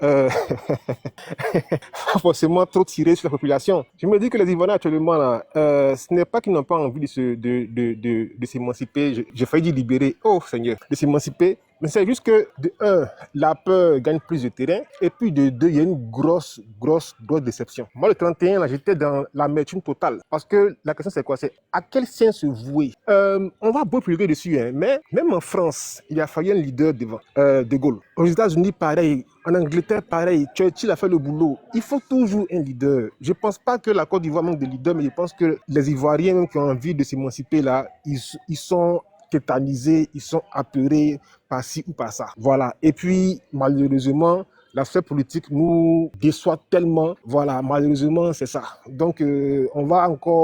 trop tirer sur la population. Je me dis que les Ivoiriens actuellement, là, ce n'est pas qu'ils n'ont pas envie de s'émanciper. J'ai failli dire libérer. Oh Seigneur, de s'émanciper. Mais c'est juste que, de un, la peur gagne plus de terrain. Et puis, de deux, il y a une grosse déception. Moi, le 31, là, j'étais dans l'amertume totale. Parce que la question, c'est quoi? C'est à quel sien se vouer? On va beau pleurer dessus, hein, mais même en France, il a fallu un leader devant, De Gaulle. Aux États-Unis, pareil. En Angleterre, pareil. Churchill a fait le boulot. Il faut toujours un leader. Je ne pense pas que la Côte d'Ivoire manque de leader, mais je pense que les Ivoiriens, même qui ont envie de s'émanciper, là, ils sont tétanisés, ils sont apeurés par ci ou par ça. Voilà. Et puis, malheureusement, la sphère politique nous déçoit tellement. Voilà, malheureusement, c'est ça. Donc, on va encore